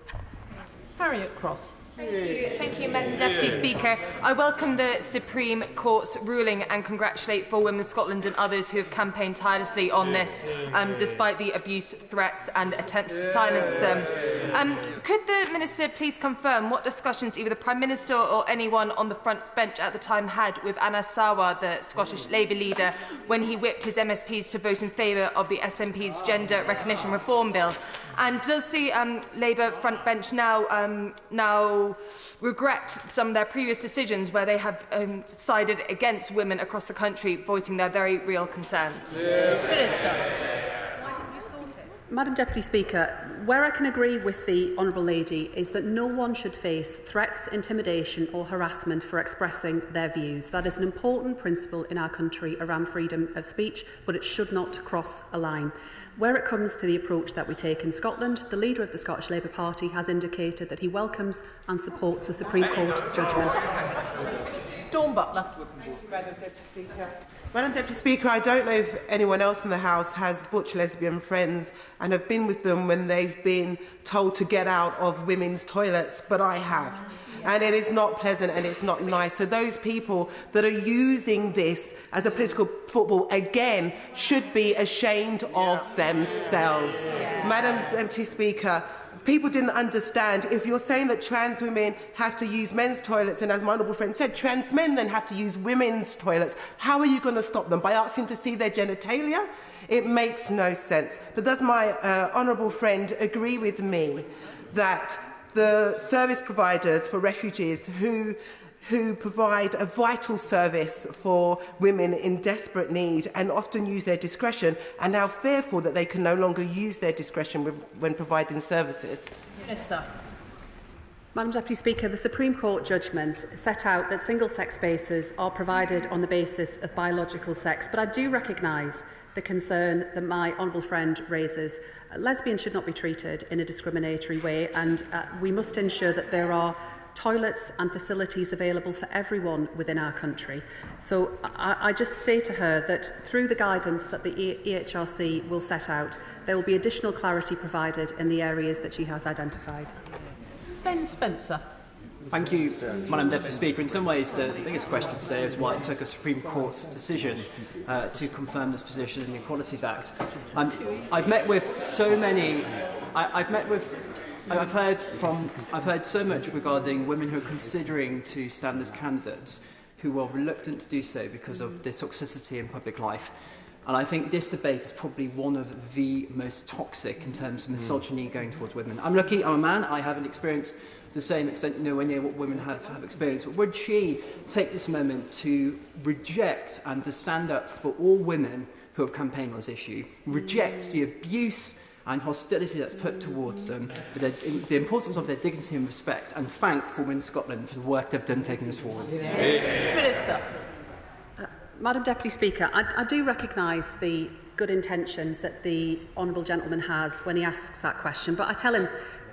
Harriet Cross. Thank you, Madam Deputy Speaker. I welcome the Supreme Court's ruling and congratulate For Women Scotland and others who have campaigned tirelessly on this, despite the abuse, threats and attempts to silence them. Could the Minister please confirm what discussions either the Prime Minister or anyone on the front bench at the time had with Anas Sarwar, the Scottish Labour leader, when he whipped his MSPs to vote in favour of the SNP's Gender Recognition Reform Bill? And does the Labour front bench now regret some of their previous decisions where they have sided against women across the country, voicing their very real concerns? Minister. Madam Deputy Speaker, where I can agree with the Honourable Lady is that no one should face threats, intimidation or harassment for expressing their views. That is an important principle in our country around freedom of speech, but it should not cross a line. Where it comes to the approach that we take in Scotland, the leader of the Scottish Labour Party has indicated that he welcomes and supports the Supreme Court judgment. Dawn Butler. Madam Deputy Speaker, I don't know if anyone else in the House has butch lesbian friends and have been with them when they've been told to get out of women's toilets, but I have. And it is not pleasant and it's not nice. So those people that are using this as a political football, again, should be ashamed of themselves. Madam Deputy Speaker, people didn't understand. If you're saying that trans women have to use men's toilets, and as my honourable friend said, trans men then have to use women's toilets, how are you going to stop them? By asking to see their genitalia? It makes no sense. But does my honourable friend agree with me that the service providers for refugees who provide a vital service for women in desperate need and often use their discretion are now fearful that they can no longer use their discretion when providing services? Minister. Madam Deputy Speaker, the Supreme Court judgment set out that single-sex spaces are provided on the basis of biological sex, but I do recognise the concern that my honourable friend raises. Lesbians should not be treated in a discriminatory way, and we must ensure that there are toilets and facilities available for everyone within our country. So I just say to her that through the guidance that the EHRC will set out, there will be additional clarity provided in the areas that she has identified. Ben Spencer. Thank you, Madam Deputy Speaker. In some ways, the biggest question today is why it took a Supreme Court's decision to confirm this position in the Equalities Act. I've met with so many. I've heard so much regarding women who are considering to stand as candidates, who are reluctant to do so because of the toxicity in public life. And I think this debate is probably one of the most toxic in terms of misogyny going towards women. I'm lucky, I'm a man, I haven't experienced to the same extent nowhere near what women have experienced. But would she take this moment to reject and to stand up for all women who have campaigned on this issue, reject the abuse and hostility that's put towards them, the importance of their dignity and respect, and thank For Women Scotland for the work they've done taking this forward? Minister. Madam Deputy Speaker, I do recognise the good intentions that the honourable gentleman has when he asks that question, but I tell him,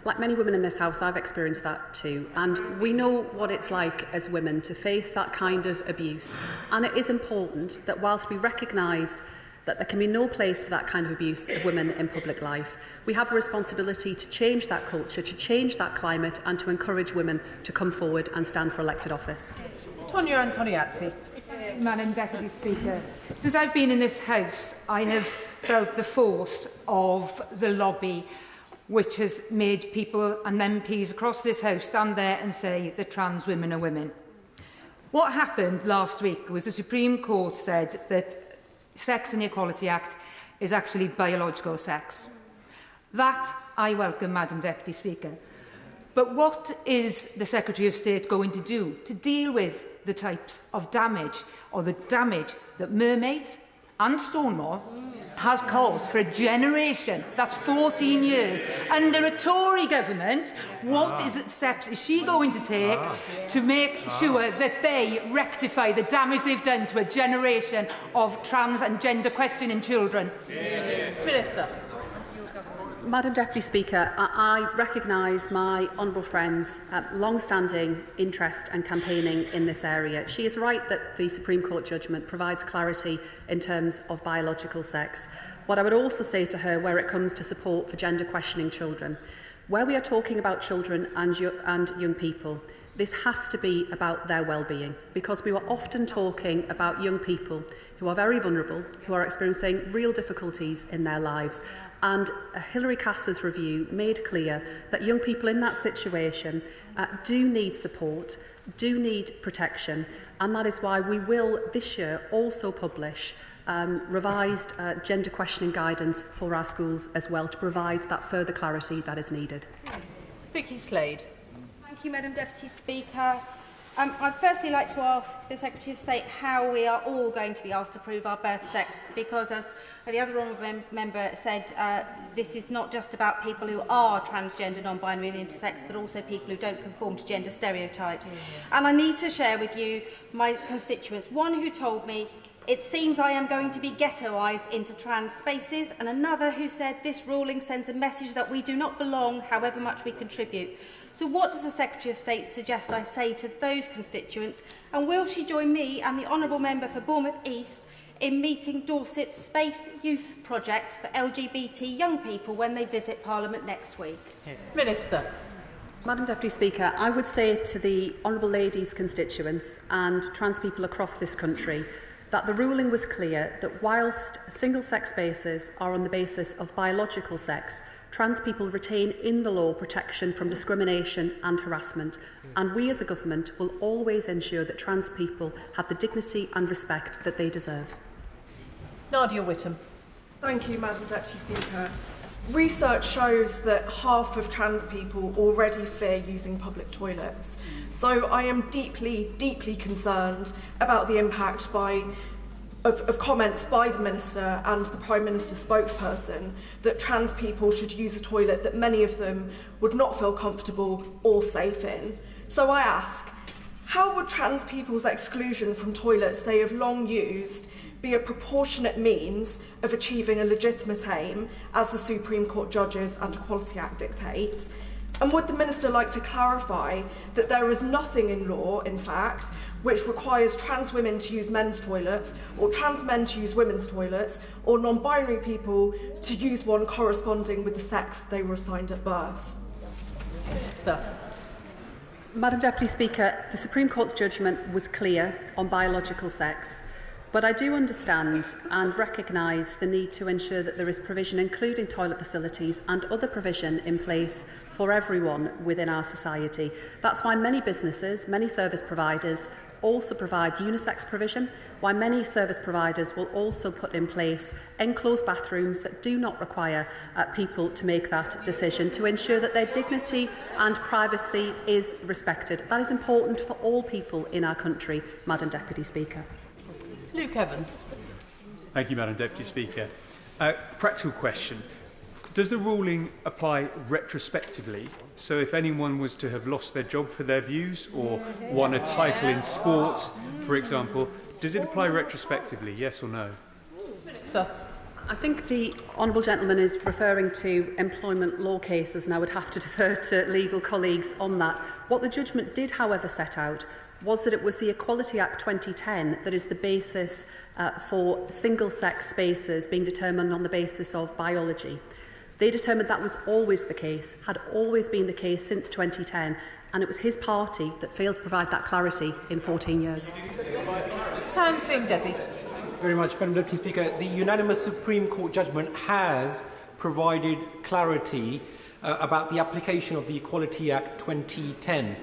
like many women in this House, I've experienced that too, and we know what it's like as women to face that kind of abuse. And it is important that whilst we recognise that there can be no place for that kind of abuse of women in public life, we have a responsibility to change that culture, to change that climate, and to encourage women to come forward and stand for elected office. Tonia Antoniazzi. Madam Deputy Speaker, since I've been in this House, I have felt the force of the lobby, which has made people and MPs across this House stand there and say that trans women are women. What happened last week was the Supreme Court said that sex in the Equality Act is actually biological sex. That I welcome, Madam Deputy Speaker. But what is the Secretary of State going to do to deal with the types of damage, or the damage that mermaids and Stonewall has called for a generation, that's 14 years, under a Tory government. What steps is she going to take to make sure that they rectify the damage they've done to a generation of trans and gender questioning children? Minister. Madam Deputy Speaker, I recognise my honourable friend's long-standing interest and campaigning in this area. She is right that the Supreme Court judgment provides clarity in terms of biological sex. What I would also say to her where it comes to support for gender questioning children, where we are talking about children and young people, this has to be about their well-being, because we are often talking about young people who are very vulnerable, who are experiencing real difficulties in their lives. And Hilary Cass's review made clear that young people in that situation do need support, do need protection, and that is why we will this year also publish revised gender questioning guidance for our schools as well, to provide that further clarity that is needed. Vicky Slade. Thank you, Madam Deputy Speaker. I'd firstly like to ask the Secretary of State how we are all going to be asked to prove our birth sex, because, as the other honourable member said, this is not just about people who are transgender, non-binary and intersex, but also people who don't conform to gender stereotypes. And I need to share with you my constituents, one who told me, "It seems I am going to be ghettoised into trans spaces," and another who said, "This ruling sends a message that we do not belong, however much we contribute." So what does the Secretary of State suggest I say to those constituents, and will she join me and the honourable member for Bournemouth East in meeting Dorset's Space Youth Project for LGBT young people when they visit Parliament next week? Minister. Madam Deputy Speaker, I would say to the honourable lady's constituents and trans people across this country that the ruling was clear that whilst single-sex spaces are on the basis of biological sex, trans people retain in the law protection from discrimination and harassment, and we as a government will always ensure that trans people have the dignity and respect that they deserve. Nadia Whittam. Thank you, Madam Deputy Speaker. Research shows that half of trans people already fear using public toilets. So I am deeply, deeply concerned about the impact of comments by the Minister and the Prime Minister spokesperson that trans people should use a toilet that many of them would not feel comfortable or safe in. So I ask, how would trans people's exclusion from toilets they have long used be a proportionate means of achieving a legitimate aim, as the Supreme Court judges and Equality Act dictates? And would the Minister like to clarify that there is nothing in law, in fact, which requires trans women to use men's toilets, or trans men to use women's toilets, or non-binary people to use one corresponding with the sex they were assigned at birth? Minister. Madam Deputy Speaker, the Supreme Court's judgment was clear on biological sex. But I do understand and recognise the need to ensure that there is provision, including toilet facilities and other provision in place for everyone within our society. That's why many businesses, many service providers also provide unisex provision, why many service providers will also put in place enclosed bathrooms that do not require people to make that decision, to ensure that their dignity and privacy is respected. That is important for all people in our country, Madam Deputy Speaker. Luke Evans. Thank you, Madam Deputy Speaker. Practical question. Does the ruling apply retrospectively? So if anyone was to have lost their job for their views or won a title in sport, for example, does it apply retrospectively, yes or no? Minister. I think the honourable gentleman is referring to employment law cases, and I would have to defer to legal colleagues on that. What the judgment did, however, set out was that it was the Equality Act 2010 that is the basis for single-sex spaces being determined on the basis of biology. They determined that was always the case, had always been the case since 2010, and it was his party that failed to provide that clarity in 14 years. Tan Singh Desi. Very much, Madam Deputy Speaker. The unanimous Supreme Court judgment has provided clarity about the application of the Equality Act 2010.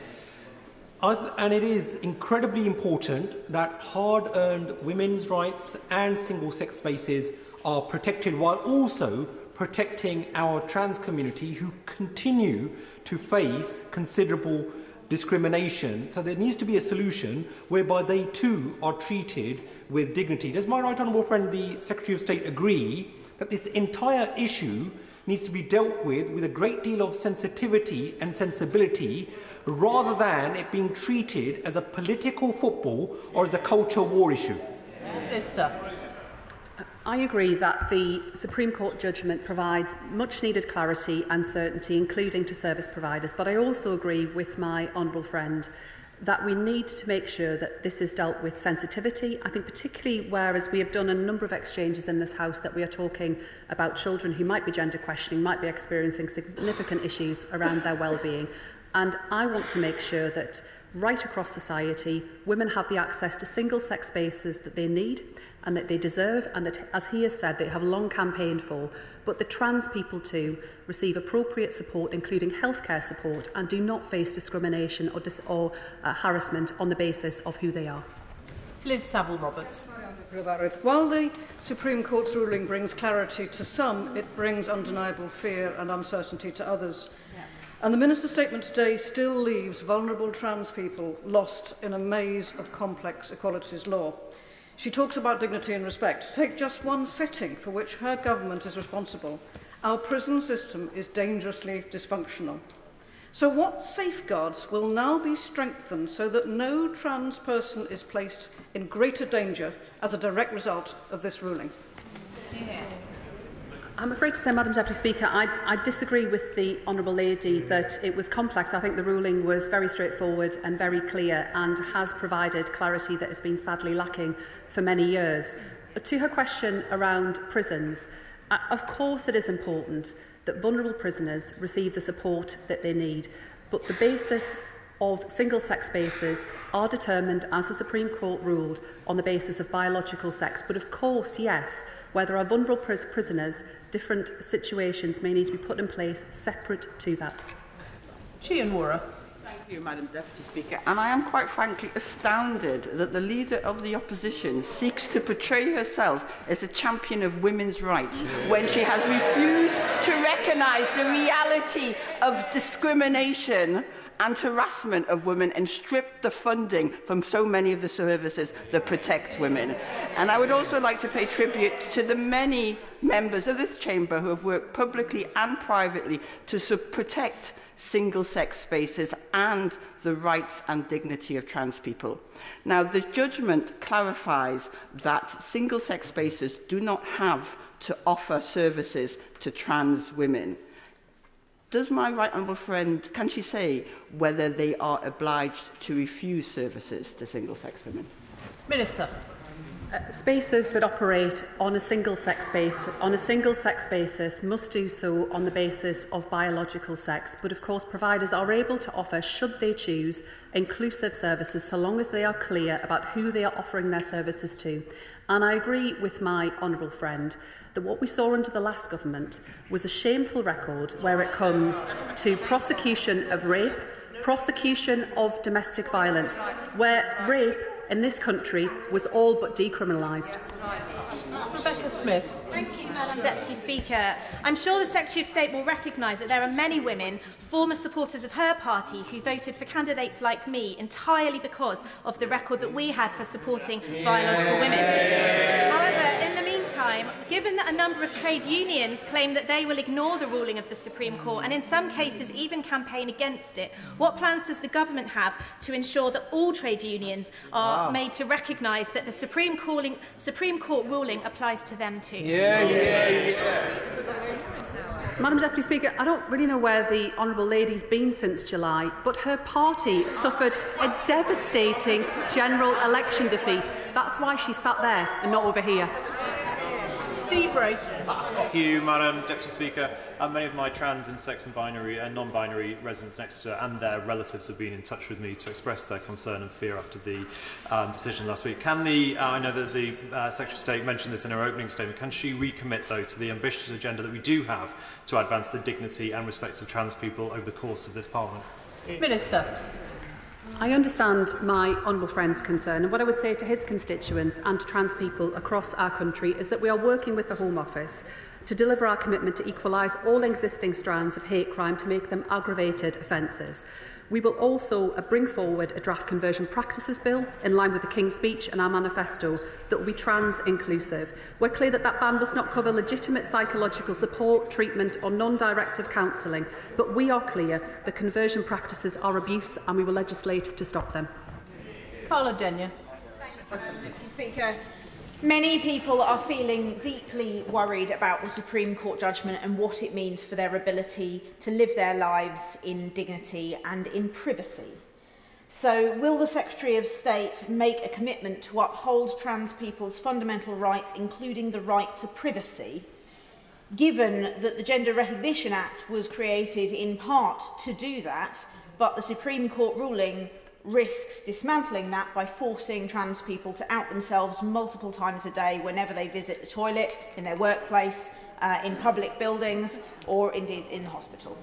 And it is incredibly important that hard-earned women's rights and single-sex spaces are protected, while also protecting our trans community, who continue to face considerable discrimination. So there needs to be a solution whereby they too are treated with dignity. Does my right honourable friend, the Secretary of State, agree that this entire issue needs to be dealt with a great deal of sensitivity and sensibility, rather than it being treated as a political football or as a culture war issue? I agree that the Supreme Court judgment provides much needed clarity and certainty, including to service providers, but I also agree with my honourable friend that we need to make sure that this is dealt with sensitivity. I think particularly whereas we have done a number of exchanges in this House that we are talking about children who might be gender questioning, might be experiencing significant issues around their well-being. And I want to make sure that right across society, women have the access to single-sex spaces that they need and that they deserve, and that, as he has said, they have long campaigned for, but the trans people too receive appropriate support, including healthcare support, and do not face discrimination or harassment on the basis of who they are. Liz Saville-Roberts. While the Supreme Court's ruling brings clarity to some, it brings undeniable fear and uncertainty to others. And the Minister's statement today still leaves vulnerable trans people lost in a maze of complex equalities law. She talks about dignity and respect. Take just one setting for which her government is responsible. Our prison system is dangerously dysfunctional. So what safeguards will now be strengthened so that no trans person is placed in greater danger as a direct result of this ruling? I'm afraid to say, Madam Deputy Speaker, I disagree with the Honourable Lady that it was complex. I think the ruling was very straightforward and very clear and has provided clarity that has been sadly lacking for many years. To her question around prisons, of course it is important that vulnerable prisoners receive the support that they need, but the basis of single-sex spaces are determined, as the Supreme Court ruled, on the basis of biological sex. But of course, yes, where there are vulnerable prisoners, different situations may need to be put in place separate to that. Chian Wara. Thank you, Madam Deputy Speaker. And I am quite frankly astounded that the Leader of the Opposition seeks to portray herself as a champion of women's rights when she has refused to recognise the reality of discrimination and harassment of women and stripped the funding from so many of the services that protect women. And I would also like to pay tribute to the many members of this chamber who have worked publicly and privately to protect single-sex spaces and the rights and dignity of trans people. Now, the judgment clarifies that single-sex spaces do not have to offer services to trans women. Does my right honourable friend, can she say whether they are obliged to refuse services to single-sex women? Minister. Spaces that operate on a single-sex basis must do so on the basis of biological sex. But of course, providers are able to offer, should they choose, inclusive services, so long as they are clear about who they are offering their services to. And I agree with my honourable friend that what we saw under the last government was a shameful record where it comes to prosecution of rape, prosecution of domestic violence, where rape in this country was all but decriminalised. Rebecca Smith. Thank you, Madam Deputy Speaker. I'm sure the Secretary of State will recognise that there are many women, former supporters of her party, who voted for candidates like me entirely because of the record that we had for supporting biological women. However, in the meantime, given that a number of trade unions claim that they will ignore the ruling of the Supreme Court and in some cases even campaign against it, what plans does the government have to ensure that all trade unions are made to recognise that the Supreme Court ruling applies to them too? Madam Deputy Speaker, I don't really know where the Honourable Lady's been since July, but her party suffered a devastating general election defeat. That's why she sat there and not over here. Steve Brace. Thank you, Madam Deputy Speaker. Many of my trans and sex and binary and non-binary residents next to and their relatives have been in touch with me to express their concern and fear after the decision last week. Can the I know that the Secretary of State mentioned this in her opening statement. Can she recommit, though, to the ambitious agenda that we do have to advance the dignity and respect of trans people over the course of this Parliament? Minister. I understand my honourable friend's concern, and what I would say to his constituents and to trans people across our country is that we are working with the Home Office to deliver our commitment to equalise all existing strands of hate crime to make them aggravated offences. We will also bring forward a draft conversion practices bill in line with the King's Speech and our manifesto that will be trans-inclusive. We're clear that that ban must not cover legitimate psychological support, treatment or non-directive counselling, but we are clear that conversion practices are abuse and we will legislate to stop them. Carla Denyer. Mr. Speaker, many people are feeling deeply worried about the Supreme Court judgment and what it means for their ability to live their lives in dignity and in privacy. So, will the Secretary of State make a commitment to uphold trans people's fundamental rights, including the right to privacy, given that the Gender Recognition Act was created in part to do that, but the Supreme Court ruling risks dismantling that by forcing trans people to out themselves multiple times a day whenever they visit the toilet, in their workplace, in public buildings or indeed in the hospital?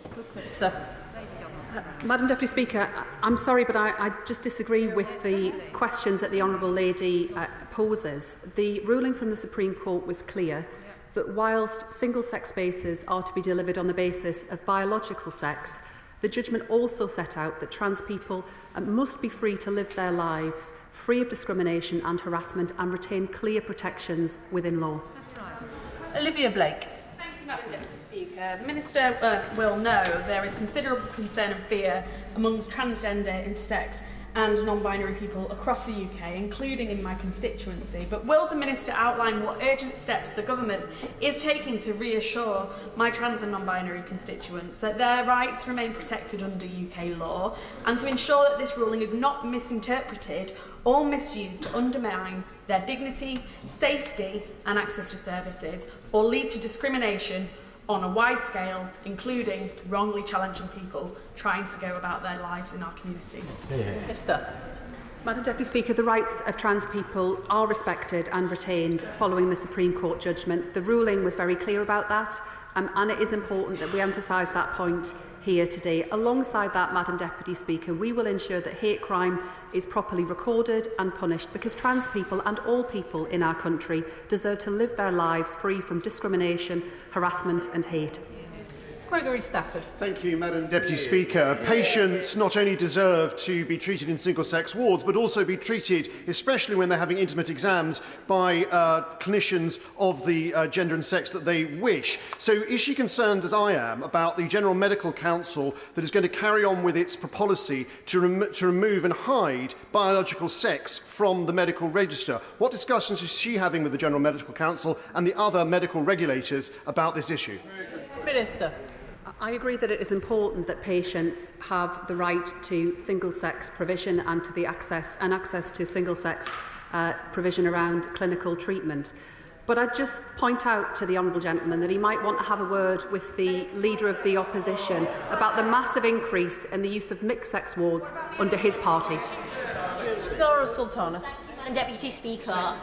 Madam Deputy Speaker, I'm sorry, but I just disagree with the questions that the Honourable Lady poses. The ruling from the Supreme Court was clear that whilst single-sex spaces are to be delivered on the basis of biological sex, the judgment also set out that trans people must be free to live their lives free of discrimination and harassment and retain clear protections within law. Olivia Blake. Thank you, Madam Deputy Speaker. The Minister will know there is considerable concern and fear amongst transgender, intersex and non-binary people across the UK, including in my constituency. But will the Minister outline what urgent steps the Government is taking to reassure my trans and non-binary constituents that their rights remain protected under UK law, and to ensure that this ruling is not misinterpreted or misused to undermine their dignity, safety and access to services, or lead to discrimination on a wide scale, including wrongly challenging people trying to go about their lives in our communities? Madam Deputy Speaker, the rights of trans people are respected and retained following the Supreme Court judgment. The ruling was very clear about that, and it is important that we emphasise that point here today. Alongside that, Madam Deputy Speaker, we will ensure that hate crime is properly recorded and punished, because trans people and all people in our country deserve to live their lives free from discrimination, harassment and hate. Gregory Stafford. Thank you, Madam Deputy Speaker. Patients not only deserve to be treated in single-sex wards, but also be treated, especially when they're having intimate exams, by clinicians of the gender and sex that they wish. So is she concerned, as I am, about the General Medical Council that is going to carry on with its policy to remove and hide biological sex from the medical register? What discussions is she having with the General Medical Council and the other medical regulators about this issue? Minister. I agree that it is important that patients have the right to single-sex provision and to the access to single-sex provision around clinical treatment. But I'd just point out to the honourable gentleman that he might want to have a word with the Leader of the Opposition about the massive increase in the use of mixed-sex wards under his party. Zara Sultana. And Deputy Speaker,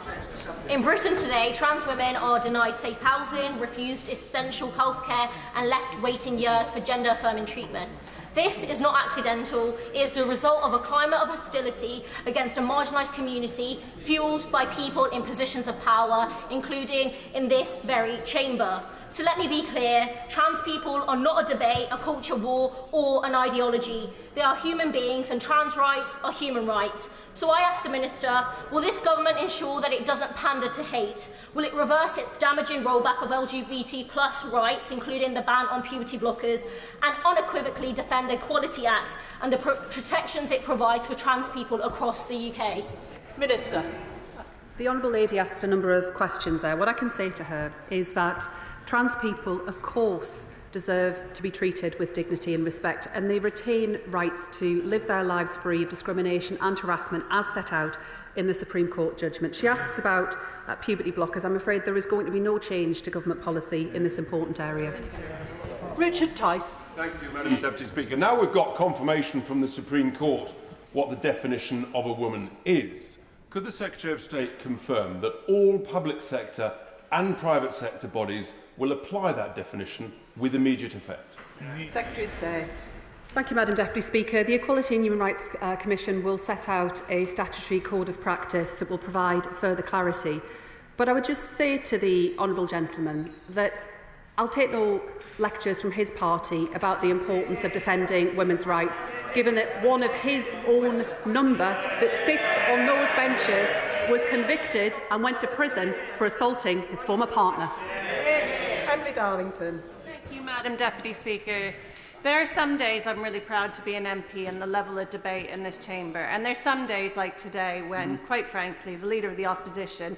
in Britain today, trans women are denied safe housing, refused essential healthcare and left waiting years for gender-affirming treatment. This is not accidental. It is the result of a climate of hostility against a marginalised community fuelled by people in positions of power, including in this very chamber. So let me be clear, trans people are not a debate, a culture war or an ideology. They are human beings and trans rights are human rights. So I ask the Minister, will this government ensure that it doesn't pander to hate? Will it reverse its damaging rollback of LGBT+ rights, including the ban on puberty blockers, and unequivocally defend the Equality Act and the protections it provides for trans people across the UK? Minister. The Honourable Lady asked a number of questions there. What I can say to her is that trans people, of course, deserve to be treated with dignity and respect, and they retain rights to live their lives free of discrimination and harassment as set out in the Supreme Court judgment. She asks about puberty blockers. I'm afraid there is going to be no change to government policy in this important area. Richard Tice. Thank you, Madam Deputy Speaker. Now we've got confirmation from the Supreme Court what the definition of a woman is. Could the Secretary of State confirm that all public sector and private sector bodies will apply that definition with immediate effect? Secretary of State. Thank you, Madam Deputy Speaker. The Equality and Human Rights Commission will set out a statutory code of practice that will provide further clarity. But I would just say to the honourable gentleman that I'll take no lectures from his party about the importance of defending women's rights, given that one of his own number that sits on those benches was convicted and went to prison for assaulting his former partner. Emily Darlington. Thank you, Madam Deputy Speaker. There are some days I'm really proud to be an MP and the level of debate in this chamber, and there's some days like today when, quite frankly, the Leader of the Opposition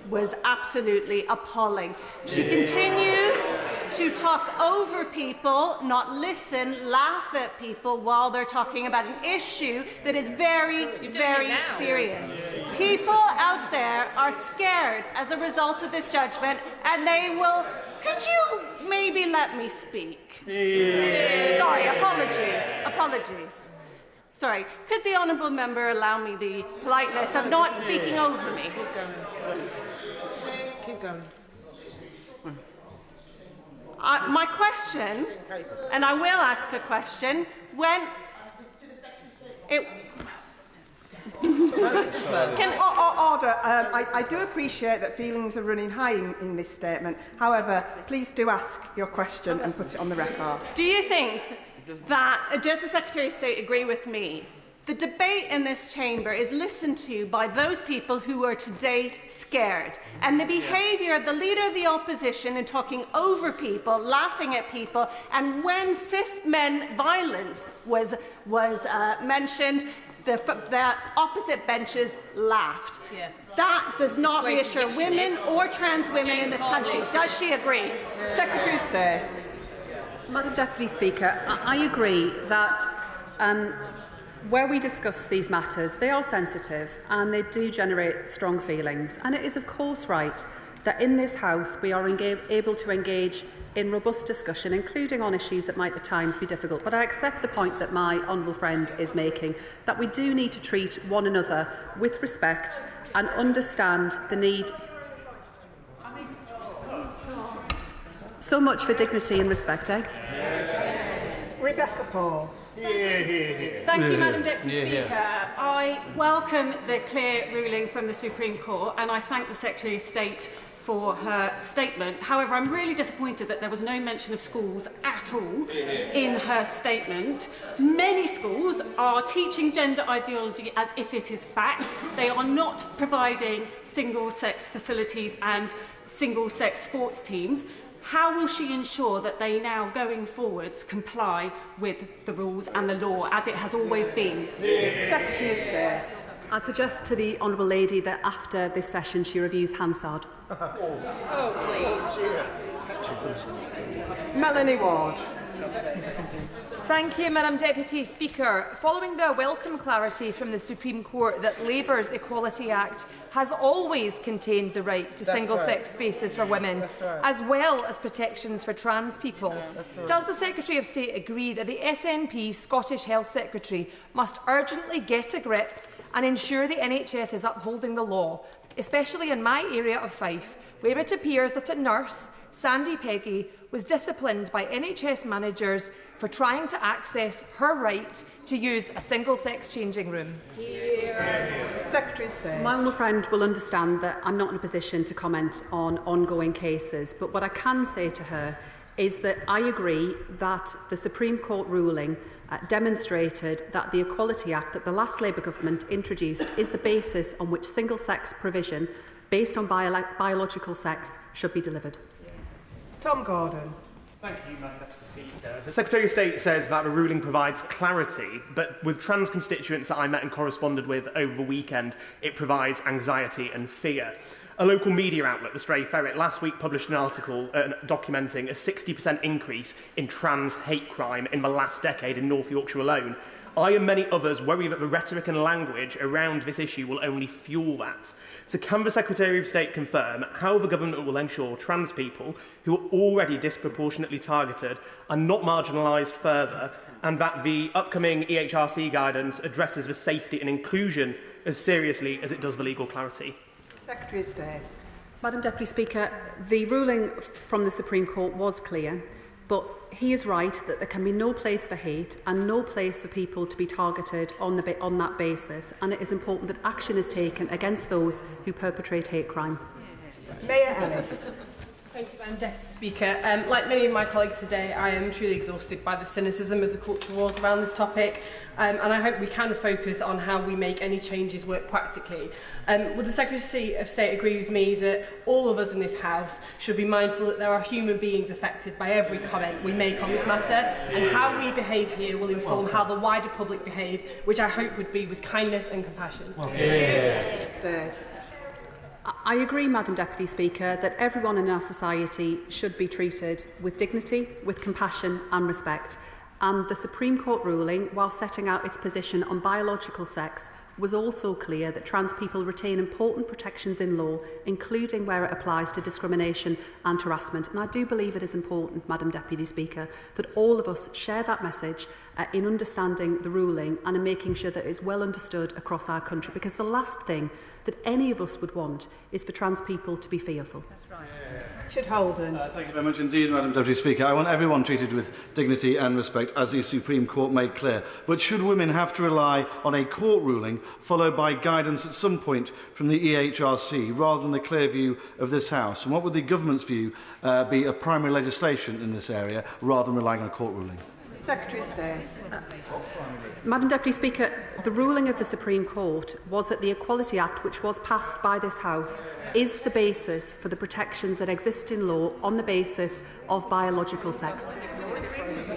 was absolutely appalling. She continues to talk over people, not listen, laugh at people while they're talking about an issue that is very, very serious. People out there are scared as a result of this judgment, and they will... Could you maybe let me speak? Sorry, apologies. Sorry, could the honourable member allow me the politeness of not speaking over me? Keep going. My question, and I will ask a question, when it... Order. I do appreciate that feelings are running high in this statement. However, please do ask your question and put it on the record. Do you think that, does the Secretary of State agree with me, the debate in this chamber is listened to by those people who are today scared, and the behaviour of the Leader of the Opposition in talking over people, laughing at people, and when cis men violence was mentioned, the opposite benches laughed. Yeah. That does not reassure women or trans women in this country. Does she agree? Secretary of State. Madam Deputy Speaker, I agree that where we discuss these matters, they are sensitive and they do generate strong feelings. And it is, of course, right that in this House we are able to engage in robust discussion, including on issues that might at times be difficult. But I accept the point that my honourable friend is making, that we do need to treat one another with respect and understand the need. So much for dignity and respect, eh? Rebecca Paul. Thank you, Madam Deputy Speaker. I welcome the clear ruling from the Supreme Court, and I thank the Secretary of State for her statement. However, I'm really disappointed that there was no mention of schools at all in her statement. Many schools are teaching gender ideology as if it is fact. They are not providing single-sex facilities and single-sex sports teams. How will she ensure that they now, going forwards, comply with the rules and the law, as it has always been? Secretary of State. I'd suggest to the honourable lady that after this session she reviews Hansard. Melanie Ward. Thank you, Madam Deputy Speaker. Following the welcome clarity from the Supreme Court that Labour's Equality Act has always contained the right to single-sex spaces for women, as well as protections for trans people, does the Secretary of State agree that the SNP Scottish Health Secretary must urgently get a grip and ensure the NHS is upholding the law, especially in my area of Fife, where it appears that a nurse, Sandy Peggy, was disciplined by NHS managers for trying to access her right to use a single-sex changing room? Secretary of State. My honourable friend will understand that I'm not in a position to comment on ongoing cases, but what I can say to her is that I agree that the Supreme Court ruling demonstrated that the Equality Act that the last Labour government introduced is the basis on which single-sex provision based on biological sex should be delivered. Tom Gordon. Thank you, Madam Deputy Speaker. The Secretary of State says that the ruling provides clarity, but with trans constituents that I met and corresponded with over the weekend, it provides anxiety and fear. A local media outlet, the Stray Ferret, last week published an article documenting a 60% increase in trans hate crime in the last decade in North Yorkshire alone. I and many others worry that the rhetoric and language around this issue will only fuel that. So can the Secretary of State confirm how the government will ensure trans people, who are already disproportionately targeted, are not marginalised further, and that the upcoming EHRC guidance addresses the safety and inclusion as seriously as it does the legal clarity? Secretary of State. Madam Deputy Speaker, the ruling from the Supreme Court was clear, but he is right that there can be no place for hate and no place for people to be targeted on that basis, and it is important that action is taken against those who perpetrate hate crime. Mayor Ellis. Thank you, Madam Deputy Speaker. Like many of my colleagues today, I am truly exhausted by the cynicism of the cultural wars around this topic, and I hope we can focus on how we make any changes work practically. Would the Secretary of State agree with me that all of us in this House should be mindful that there are human beings affected by every comment we make on this matter, and how we behave here will inform how the wider public behave, which I hope would be with kindness and compassion. I agree, Madam Deputy Speaker, that everyone in our society should be treated with dignity, with compassion and respect. And the Supreme Court ruling, while setting out its position on biological sex, was also clear that trans people retain important protections in law, including where it applies to discrimination and harassment. And I do believe it is important, Madam Deputy Speaker, that all of us share that message in understanding the ruling and in making sure that it is well understood across our country, because the last thing that any of us would want is for trans people to be fearful. That's right. Richard Holden. Thank you very much indeed, Madam Deputy Speaker. I want everyone treated with dignity and respect, as the Supreme Court made clear. But should women have to rely on a court ruling followed by guidance at some point from the EHRC rather than the clear view of this House? And what would the government's view be of primary legislation in this area rather than relying on a court ruling? Secretary of State. Madam Deputy Speaker, the ruling of the Supreme Court was that the Equality Act, which was passed by this House, is the basis for the protections that exist in law on the basis of biological sex.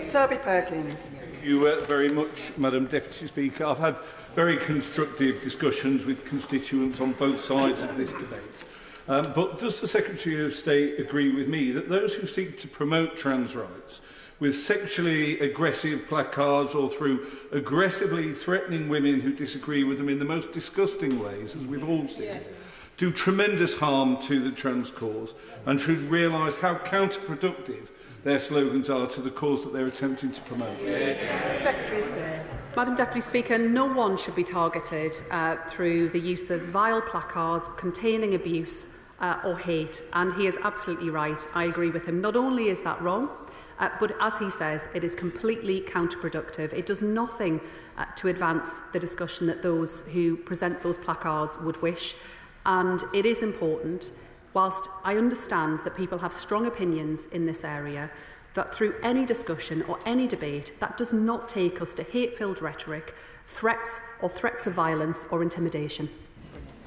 Toby Perkins. Thank you very much, Madam Deputy Speaker. I've had very constructive discussions with constituents on both sides of this debate. But does the Secretary of State agree with me that those who seek to promote trans rights with sexually aggressive placards or through aggressively threatening women who disagree with them in the most disgusting ways, as we've all seen, do tremendous harm to the trans cause and should realise how counterproductive their slogans are to the cause that they're attempting to promote? Secretary of State. Madam Deputy Speaker, no one should be targeted through the use of vile placards containing abuse or hate, and he is absolutely right. I agree with him. Not only is that wrong, but as he says, it is completely counterproductive. It does nothing to advance the discussion that those who present those placards would wish. And it is important, whilst I understand that people have strong opinions in this area, that through any discussion or any debate, that does not take us to hate-filled rhetoric, threats of violence or intimidation.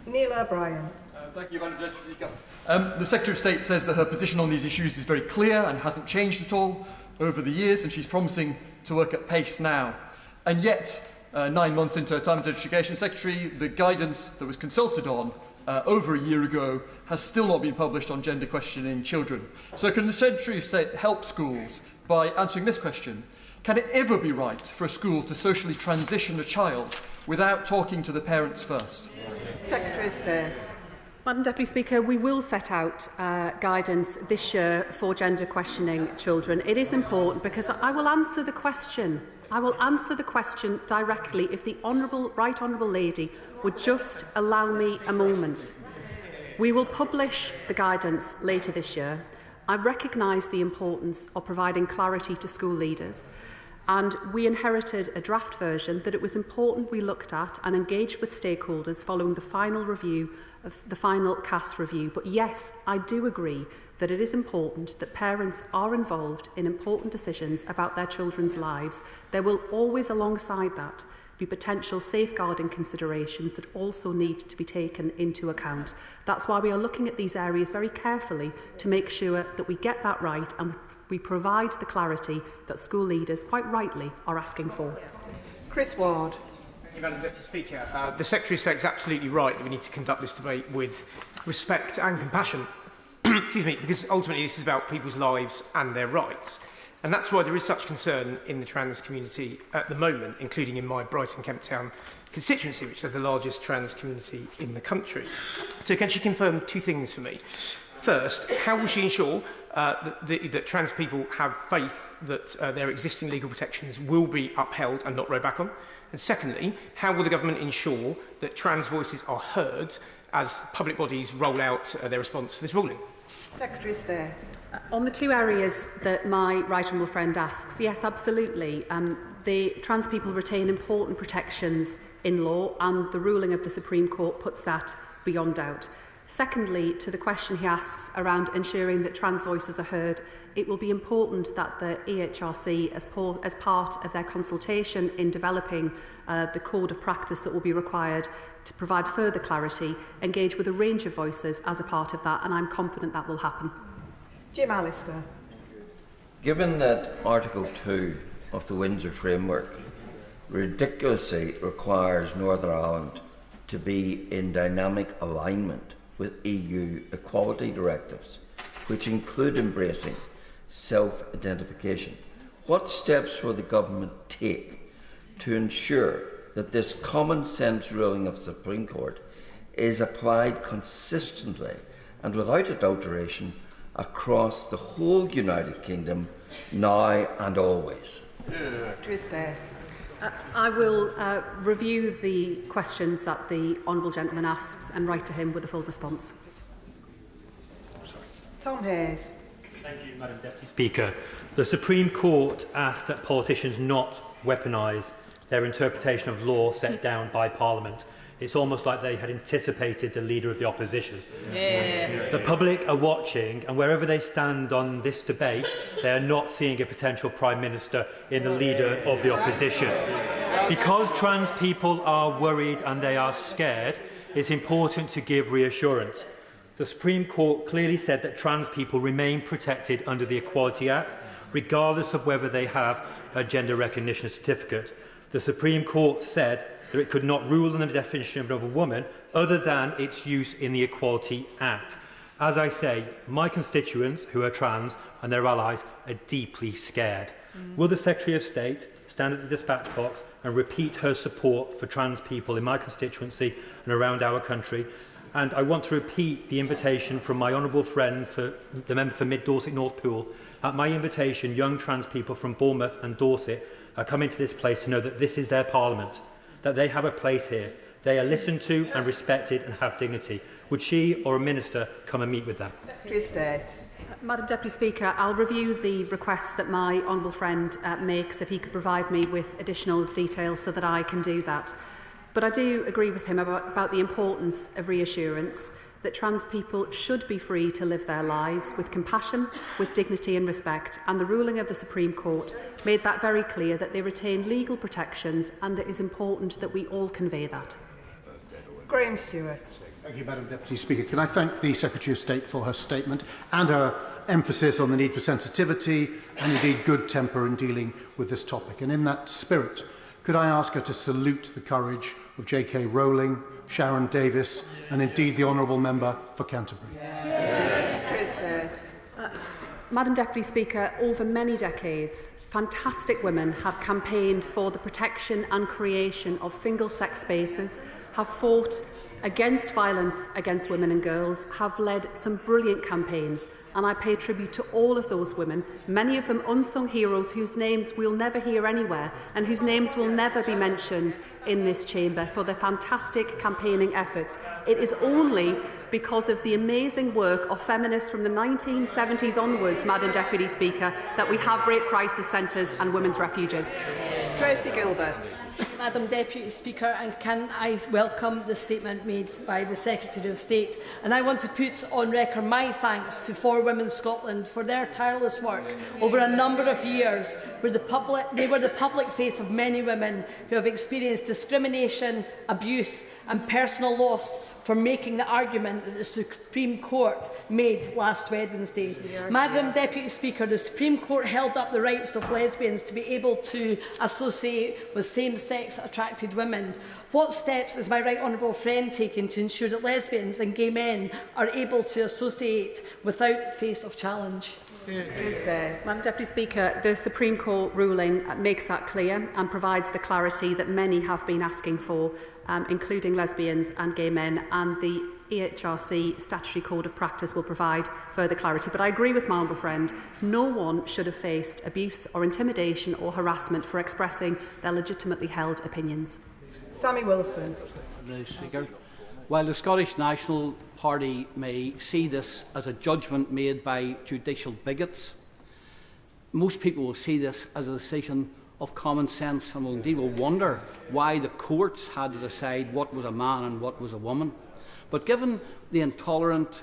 Neil O'Brien. Thank you, Madam Deputy Speaker. The Secretary of State says that her position on these issues is very clear and hasn't changed at all over the years, and she's promising to work at pace now. And yet, 9 months into her time as Education Secretary, the guidance that was consulted on over a year ago has still not been published on gender questioning children. So can the Secretary of State help schools by answering this question? Can it ever be right for a school to socially transition a child without talking to the parents first? Secretary of State. Madam Deputy Speaker, we will set out guidance this year for gender questioning children. It is important because I will answer the question. I will answer the question directly if the Right Honourable Lady would just allow me a moment. We will publish the guidance later this year. I recognise the importance of providing clarity to school leaders, and we inherited a draft version that it was important we looked at and engaged with stakeholders following the final review of the final CAS review. But yes, I do agree that it is important that parents are involved in important decisions about their children's lives. There will always, alongside that, be potential safeguarding considerations that also need to be taken into account. That's why we are looking at these areas very carefully to make sure that we get that right and we provide the clarity that school leaders, quite rightly, are asking for. Chris Ward. Thank you, Madam Deputy Speaker. The Secretary of State is absolutely right that we need to conduct this debate with respect and compassion. Excuse me, because ultimately this is about people's lives and their rights. And that's why there is such concern in the trans community at the moment, including in my Brighton Kemp Town constituency, which has the largest trans community in the country. So can she confirm two things for me? First, how will she ensure that trans people have faith that their existing legal protections will be upheld and not rolled back on? And secondly, how will the government ensure that trans voices are heard as public bodies roll out their response to this ruling? Secretary of State. On the two areas that my right honourable friend asks, yes, absolutely. The trans people retain important protections in law, and the ruling of the Supreme Court puts that beyond doubt. Secondly, to the question he asks around ensuring that trans voices are heard, it will be important that the EHRC, as part of their consultation in developing the code of practice that will be required to provide further clarity, engage with a range of voices as a part of that, and I'm confident that will happen. Jim Allister. Given that Article 2 of the Windsor Framework ridiculously requires Northern Ireland to be in dynamic alignment with EU equality directives, which include embracing self-identification, what steps will the government take to ensure that this common sense ruling of the Supreme Court is applied consistently and without adulteration across the whole United Kingdom, now and always? I will review the questions that the Honourable Gentleman asks and write to him with a full response. Tom Hayes. Thank you, Madam Deputy Speaker. The Supreme Court asked that politicians not weaponise their interpretation of law set down by Parliament. It's almost like they had anticipated the Leader of the Opposition. Yeah. The public are watching, and wherever they stand on this debate, they are not seeing a potential Prime Minister in the Leader of the Opposition. Because trans people are worried and they are scared, it's important to give reassurance. The Supreme Court clearly said that trans people remain protected under the Equality Act, regardless of whether they have a gender recognition certificate. The Supreme Court said that it could not rule on the definition of a woman other than its use in the Equality Act. As I say, my constituents, who are trans, and their allies are deeply scared. Will the Secretary of State stand at the dispatch box and repeat her support for trans people in my constituency and around our country? And I want to repeat the invitation from my honourable friend, the member for Mid Dorset North Pool. At my invitation, young trans people from Bournemouth and Dorset are coming to this place to know that this is their parliament, that they have a place here. They are listened to and respected and have dignity. Would she or a minister come and meet with them? Secretary of State. Madam Deputy Speaker, I'll review the request that my honourable friend makes, if he could provide me with additional details so that I can do that. But I do agree with him about the importance of reassurance that trans people should be free to live their lives with compassion, with dignity and respect, and the ruling of the Supreme Court made that very clear, that they retain legal protections, and it is important that we all convey that. Graham Stewart. Thank you, Madam Deputy Speaker. Can I thank the Secretary of State for her statement and her emphasis on the need for sensitivity and indeed good temper in dealing with this topic. And in that spirit, could I ask her to salute the courage of J.K. Rowling, Sharon Davis, and indeed the Honourable Member for Canterbury? Madam Deputy Speaker, over many decades, fantastic women have campaigned for the protection and creation of single-sex spaces, have fought against violence against women and girls, have led some brilliant campaigns, and I pay tribute to all of those women, many of them unsung heroes whose names we'll never hear anywhere and whose names will never be mentioned in this chamber, for their fantastic campaigning efforts. It is only because of the amazing work of feminists from the 1970s onwards, Madam Deputy Speaker, that we have rape crisis centres and women's refuges. Tracy Gilbert. Madam Deputy Speaker, and can I welcome the statement made by the Secretary of State. And I want to put on record my thanks to For Women Scotland for their tireless work over a number of years, where they were the public face of many women who have experienced discrimination, abuse and personal loss for making the argument that the Supreme Court made last Wednesday. Madam Deputy Speaker, the Supreme Court held up the rights of lesbians to be able to associate with same-sex attracted women. What steps is my right honourable friend taking to ensure that lesbians and gay men are able to associate without face of challenge? Madam Deputy Speaker, the Supreme Court ruling makes that clear and provides the clarity that many have been asking for, including lesbians and gay men, and the EHRC statutory code of practice will provide further clarity. But I agree with my honourable friend, no one should have faced abuse or intimidation or harassment for expressing their legitimately held opinions. Sammy Wilson. Speaker, while the Scottish National Party may see this as a judgment made by judicial bigots, most people will see this as a decision of common sense and will indeed will wonder why the courts had to decide what was a man and what was a woman. But given the intolerant,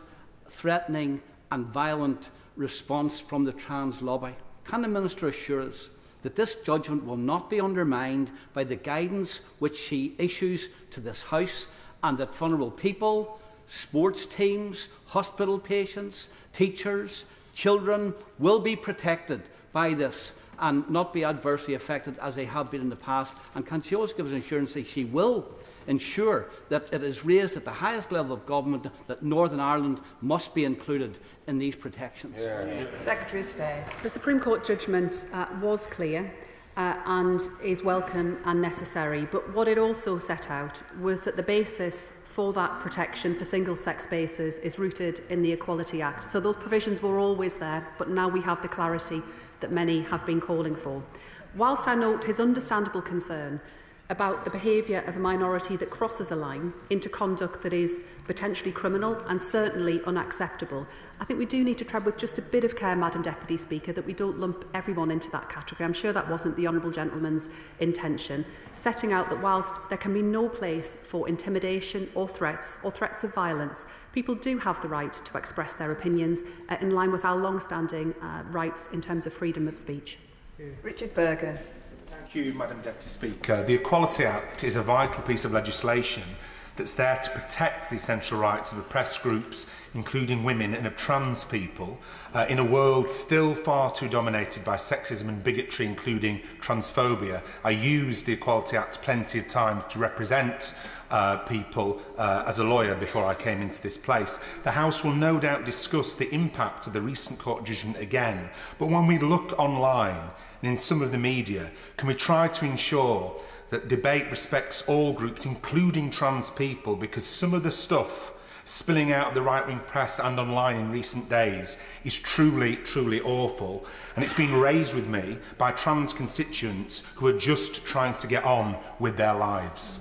threatening and violent response from the trans lobby, can the Minister assure us that this judgment will not be undermined by the guidance which she issues to this House, and that vulnerable people, sports teams, hospital patients, teachers, children will be protected by this and not be adversely affected as they have been in the past? And can she also give us assurance that she will ensure that it is raised at the highest level of government that Northern Ireland must be included in these protections? Secretary of State. The Supreme Court judgment was clear and is welcome and necessary, but what it also set out was that the basis for that protection for single-sex spaces is rooted in the Equality Act. So those provisions were always there, but now we have the clarity that many have been calling for. Whilst I note his understandable concern about the behaviour of a minority that crosses a line into conduct that is potentially criminal and certainly unacceptable, I think we do need to tread with just a bit of care, Madam Deputy Speaker, that we don't lump everyone into that category. I'm sure that wasn't the Honourable Gentleman's intention, setting out that whilst there can be no place for intimidation or threats of violence, people do have the right to express their opinions in line with our long-standing rights in terms of freedom of speech. Richard Berger. Thank you, Madam Deputy Speaker. The Equality Act is a vital piece of legislation that's there to protect the essential rights of oppressed groups, including women and of trans people, in a world still far too dominated by sexism and bigotry, including transphobia. I used the Equality Act plenty of times to represent people as a lawyer before I came into this place. The House will no doubt discuss the impact of the recent court judgment again, but when we look online and in some of the media, can we try to ensure that debate respects all groups, including trans people, because some of the stuff spilling out of the right-wing press and online in recent days is truly, truly awful. And it's been raised with me by trans constituents who are just trying to get on with their lives.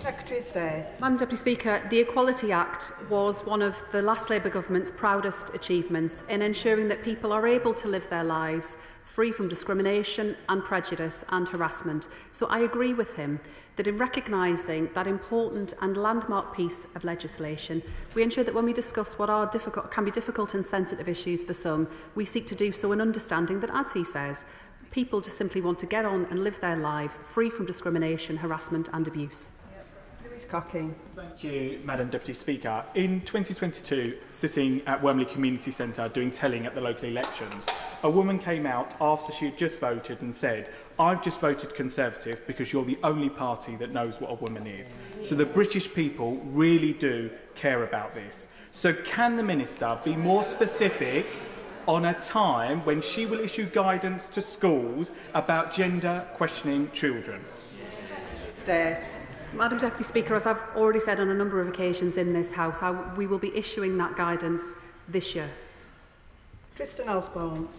Secretary of State. Madam Deputy Speaker, the Equality Act was one of the last Labour government's proudest achievements in ensuring that people are able to live their lives free from discrimination and prejudice and harassment. So I agree with him that in recognising that important and landmark piece of legislation, we ensure that when we discuss what are can be difficult and sensitive issues for some, we seek to do so in understanding that, as he says, people just simply want to get on and live their lives free from discrimination, harassment and abuse. Thank you, Madam Deputy Speaker. In 2022, sitting at Wormley Community Centre doing telling at the local elections, a woman came out after she had just voted and said, "I've just voted Conservative because you're the only party that knows what a woman is." So the British people really do care about this. So can the Minister be more specific on a time when she will issue guidance to schools about gender questioning children? Madam Deputy Speaker, as I've already said on a number of occasions in this House, we will be issuing that guidance this year. Tristan Osborne.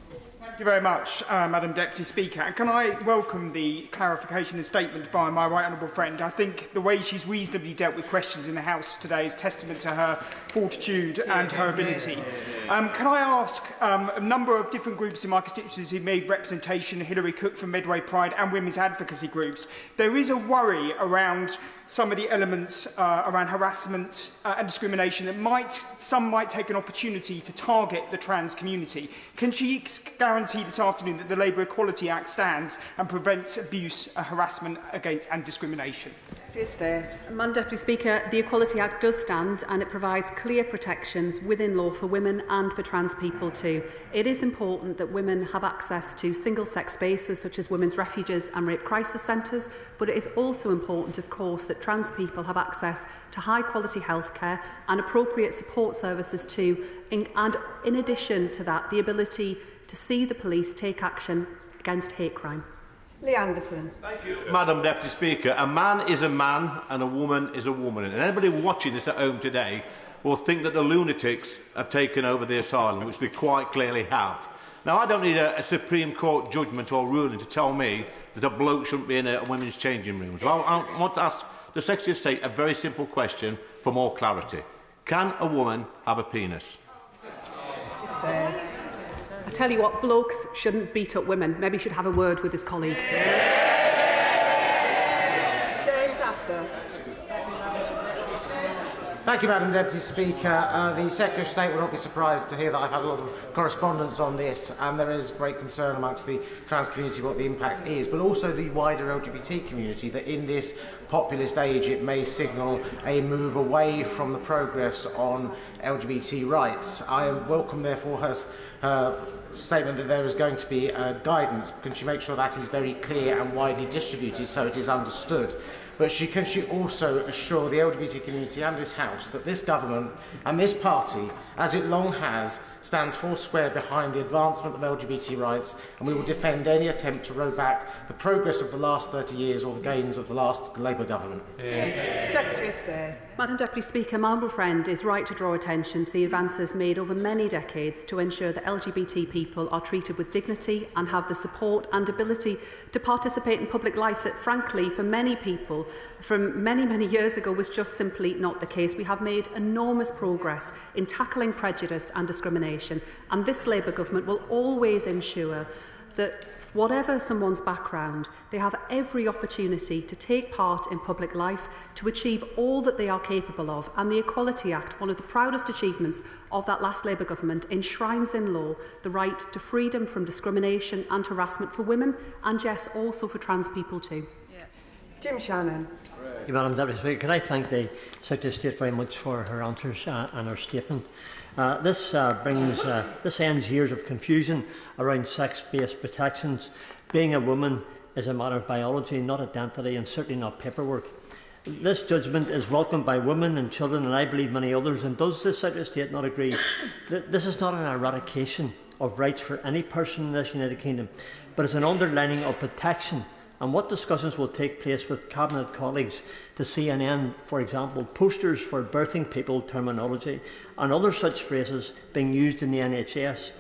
Thank you very much, Madam Deputy Speaker. And can I welcome the clarification and statement by my right honourable friend? I think the way she's reasonably dealt with questions in the House today is testament to her fortitude and her ability. Can I ask a number of different groups in my constituency who made representation, Hilary Cook from Medway Pride and women's advocacy groups, there is a worry around some of the elements around harassment and discrimination that some might take an opportunity to target the trans community. Can she guarantee this afternoon that the Labour Equality Act stands and prevents abuse, harassment against and discrimination? Madam Deputy Speaker, the Equality Act does stand and it provides clear protections within law for women and for trans people too. It is important that women have access to single-sex spaces such as women's refuges and rape crisis centres, but it is also important, of course, that trans people have access to high-quality healthcare and appropriate support services too, and in addition to that, the ability to see the police take action against hate crime. Lee Anderson. Thank you, Madam Deputy Speaker. A man is a man and a woman is a woman. And anybody watching this at home today will think that the lunatics have taken over the asylum, which they quite clearly have. Now, I don't need a Supreme Court judgment or ruling to tell me that a bloke shouldn't be in a women's changing rooms. Well, I want to ask the Secretary of State a very simple question for more clarity. Can a woman have a penis? I tell you what, blokes shouldn't beat up women. Maybe he should have a word with his colleague. James Asser. Thank you, Madam Deputy Speaker. The Secretary of State will not be surprised to hear that I've had a lot of correspondence on this, and there is great concern amongst the trans community what the impact is, but also the wider LGBT community, that in this populist age it may signal a move away from the progress on LGBT rights. I welcome, therefore, her statement that there is going to be guidance. Can she make sure that is very clear and widely distributed so it is understood? But can she also assure the LGBT community and this House that this government and this party, as it long has, stands foursquare behind the advancement of LGBT rights, and we will defend any attempt to roll back the progress of the last 30 years or the gains of the last Labour government? Secretary of State. Madam Deputy Speaker, my humble friend is right to draw attention to the advances made over many decades to ensure that LGBT people are treated with dignity and have the support and ability to participate in public life that, frankly, for many people from many years ago was just simply not the case. We have made enormous progress in tackling prejudice and discrimination, and this Labour government will always ensure that whatever someone's background, they have every opportunity to take part in public life, to achieve all that they are capable of. And the Equality Act, one of the proudest achievements of that last Labour government, enshrines in law the right to freedom from discrimination and harassment for women, and yes, also for trans people too. Jim Shannon. Thank you, Madam Deputy Speaker. Can I thank the Secretary of State very much for her answers and her statement. This ends years of confusion around sex-based protections. Being a woman is a matter of biology, not identity, and certainly not paperwork. This judgment is welcomed by women and children, and I believe many others. And does the Secretary of State not agree that this is not an eradication of rights for any person in this United Kingdom, but is an underlining of protection? And what discussions will take place with Cabinet colleagues to see an end, for example, posters for birthing people terminology and other such phrases being used in the NHS,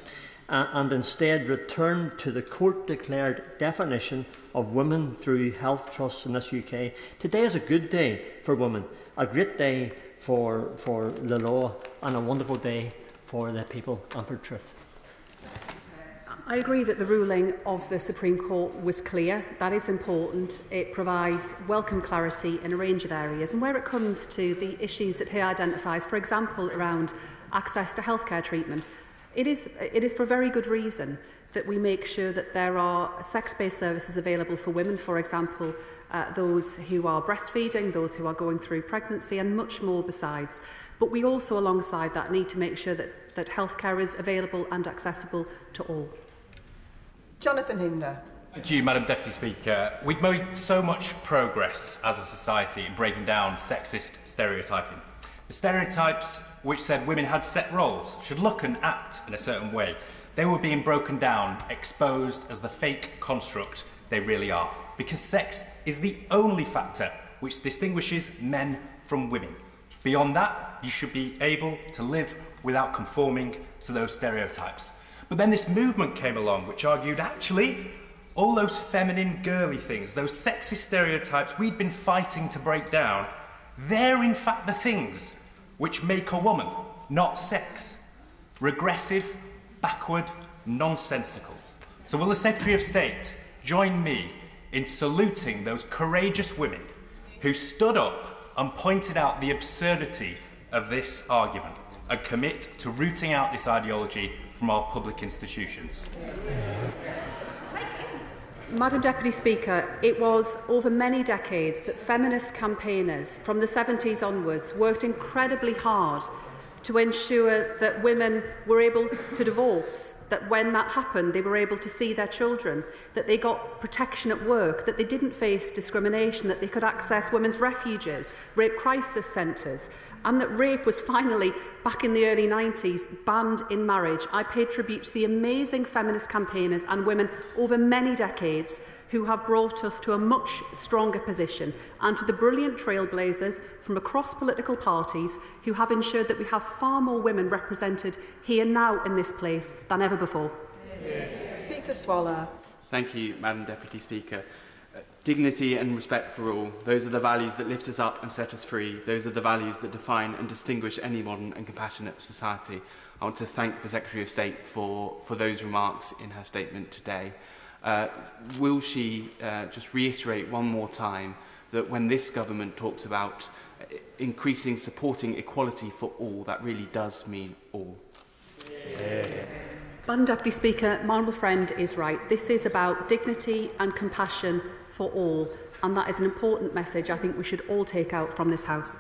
and instead return to the court-declared definition of women through health trusts in this UK? Today is a good day for women, a great day for the law, and a wonderful day for the people and for truth. I agree that the ruling of the Supreme Court was clear. That is important. It provides welcome clarity in a range of areas. And where it comes to the issues that he identifies, for example, around access to healthcare treatment, it is for a very good reason that we make sure that there are sex-based services available for women, for example, those who are breastfeeding, those who are going through pregnancy, and much more besides. But we also, alongside that, need to make sure that healthcare is available and accessible to all. Jonathan Hinder. Thank you, Madam Deputy Speaker. We've made so much progress as a society in breaking down sexist stereotyping. The stereotypes which said women had set roles, should look and act in a certain way, they were being broken down, exposed as the fake construct they really are. Because sex is the only factor which distinguishes men from women. Beyond that, you should be able to live without conforming to those stereotypes. But then this movement came along which argued, actually, all those feminine, girly things, those sexist stereotypes we'd been fighting to break down, they're in fact the things which make a woman, not sex. Regressive, backward, nonsensical. So will the Secretary of State join me in saluting those courageous women who stood up and pointed out the absurdity of this argument and commit to rooting out this ideology from our public institutions? Madam Deputy Speaker, it was over many decades that feminist campaigners from the 70s onwards worked incredibly hard to ensure that women were able to divorce, that when that happened they were able to see their children, that they got protection at work, that they didn't face discrimination, that they could access women's refuges, rape crisis centres, and that rape was finally, back in the early 90s, banned in marriage. I pay tribute to the amazing feminist campaigners and women over many decades who have brought us to a much stronger position, and to the brilliant trailblazers from across political parties who have ensured that we have far more women represented here now in this place than ever before. Peter Swallow. Thank you, Madam Deputy Speaker. Dignity and respect for all, those are the values that lift us up and set us free. Those are the values that define and distinguish any modern and compassionate society. I want to thank the Secretary of State for those remarks in her statement today. Will she just reiterate one more time that when this government talks about increasing, supporting equality for all, that really does mean all? Madam Deputy Speaker, my honourable friend is right. This is about dignity and compassion for all, and that is an important message I think we should all take out from this House.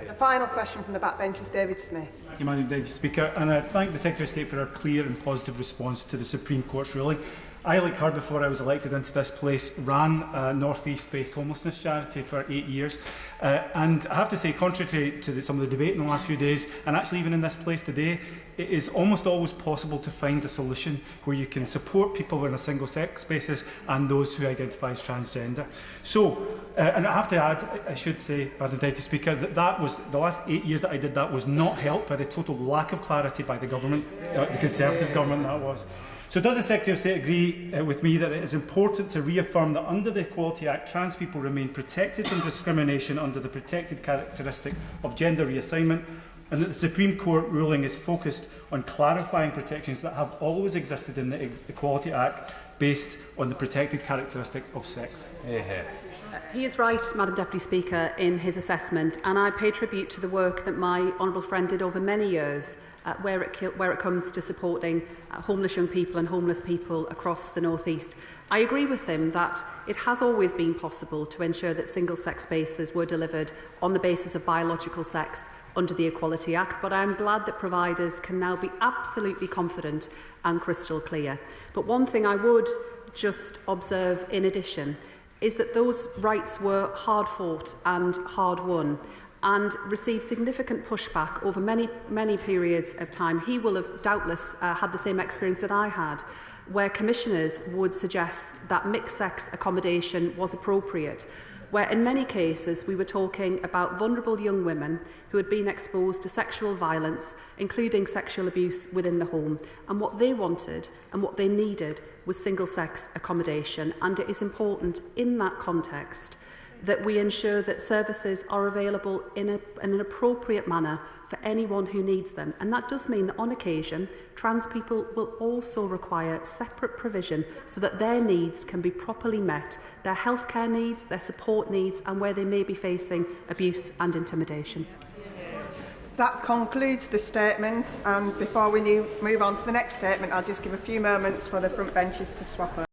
The final question from the backbench is David Smith. Thank you, Madam Deputy Speaker, and I thank the Secretary of State for her clear and positive response to the Supreme Court's ruling. I, like her, before I was elected into this place, ran a North East-based homelessness charity for 8 years. And I have to say, contrary to some of the debate in the last few days, and actually even in this place today, it is almost always possible to find a solution where you can support people on a single-sex basis and those who identify as transgender. So, and I have to add, I should say, Madam Deputy Speaker, that was the last 8 years that I did that was not helped by the total lack of clarity by the government, the Conservative government that was. So does the Secretary of State agree with me that it is important to reaffirm that under the Equality Act, trans people remain protected from discrimination under the protected characteristic of gender reassignment, and that the Supreme Court ruling is focused on clarifying protections that have always existed in the Equality Act based on the protected characteristic of sex? He is right, Madam Deputy Speaker, in his assessment, and I pay tribute to the work that my honourable friend did over many years where it comes to supporting homeless young people and homeless people across the North East. I agree with him that it has always been possible to ensure that single-sex spaces were delivered on the basis of biological sex under the Equality Act, but I am glad that providers can now be absolutely confident and crystal clear. But one thing I would just observe in addition is that those rights were hard fought and hard won and received significant pushback over many periods of time. He will have doubtless had the same experience that I had, where commissioners would suggest that mixed-sex accommodation was appropriate, where in many cases we were talking about vulnerable young women who had been exposed to sexual violence, including sexual abuse within the home, and what they wanted and what they needed was single-sex accommodation. And it is important in that context that we ensure that services are available in an appropriate manner for anyone who needs them. And that does mean that on occasion, trans people will also require separate provision so that their needs can be properly met, their healthcare needs, their support needs, and where they may be facing abuse and intimidation. That concludes the statement, and before we move on to the next statement, I'll just give a few moments for the front benches to swap over.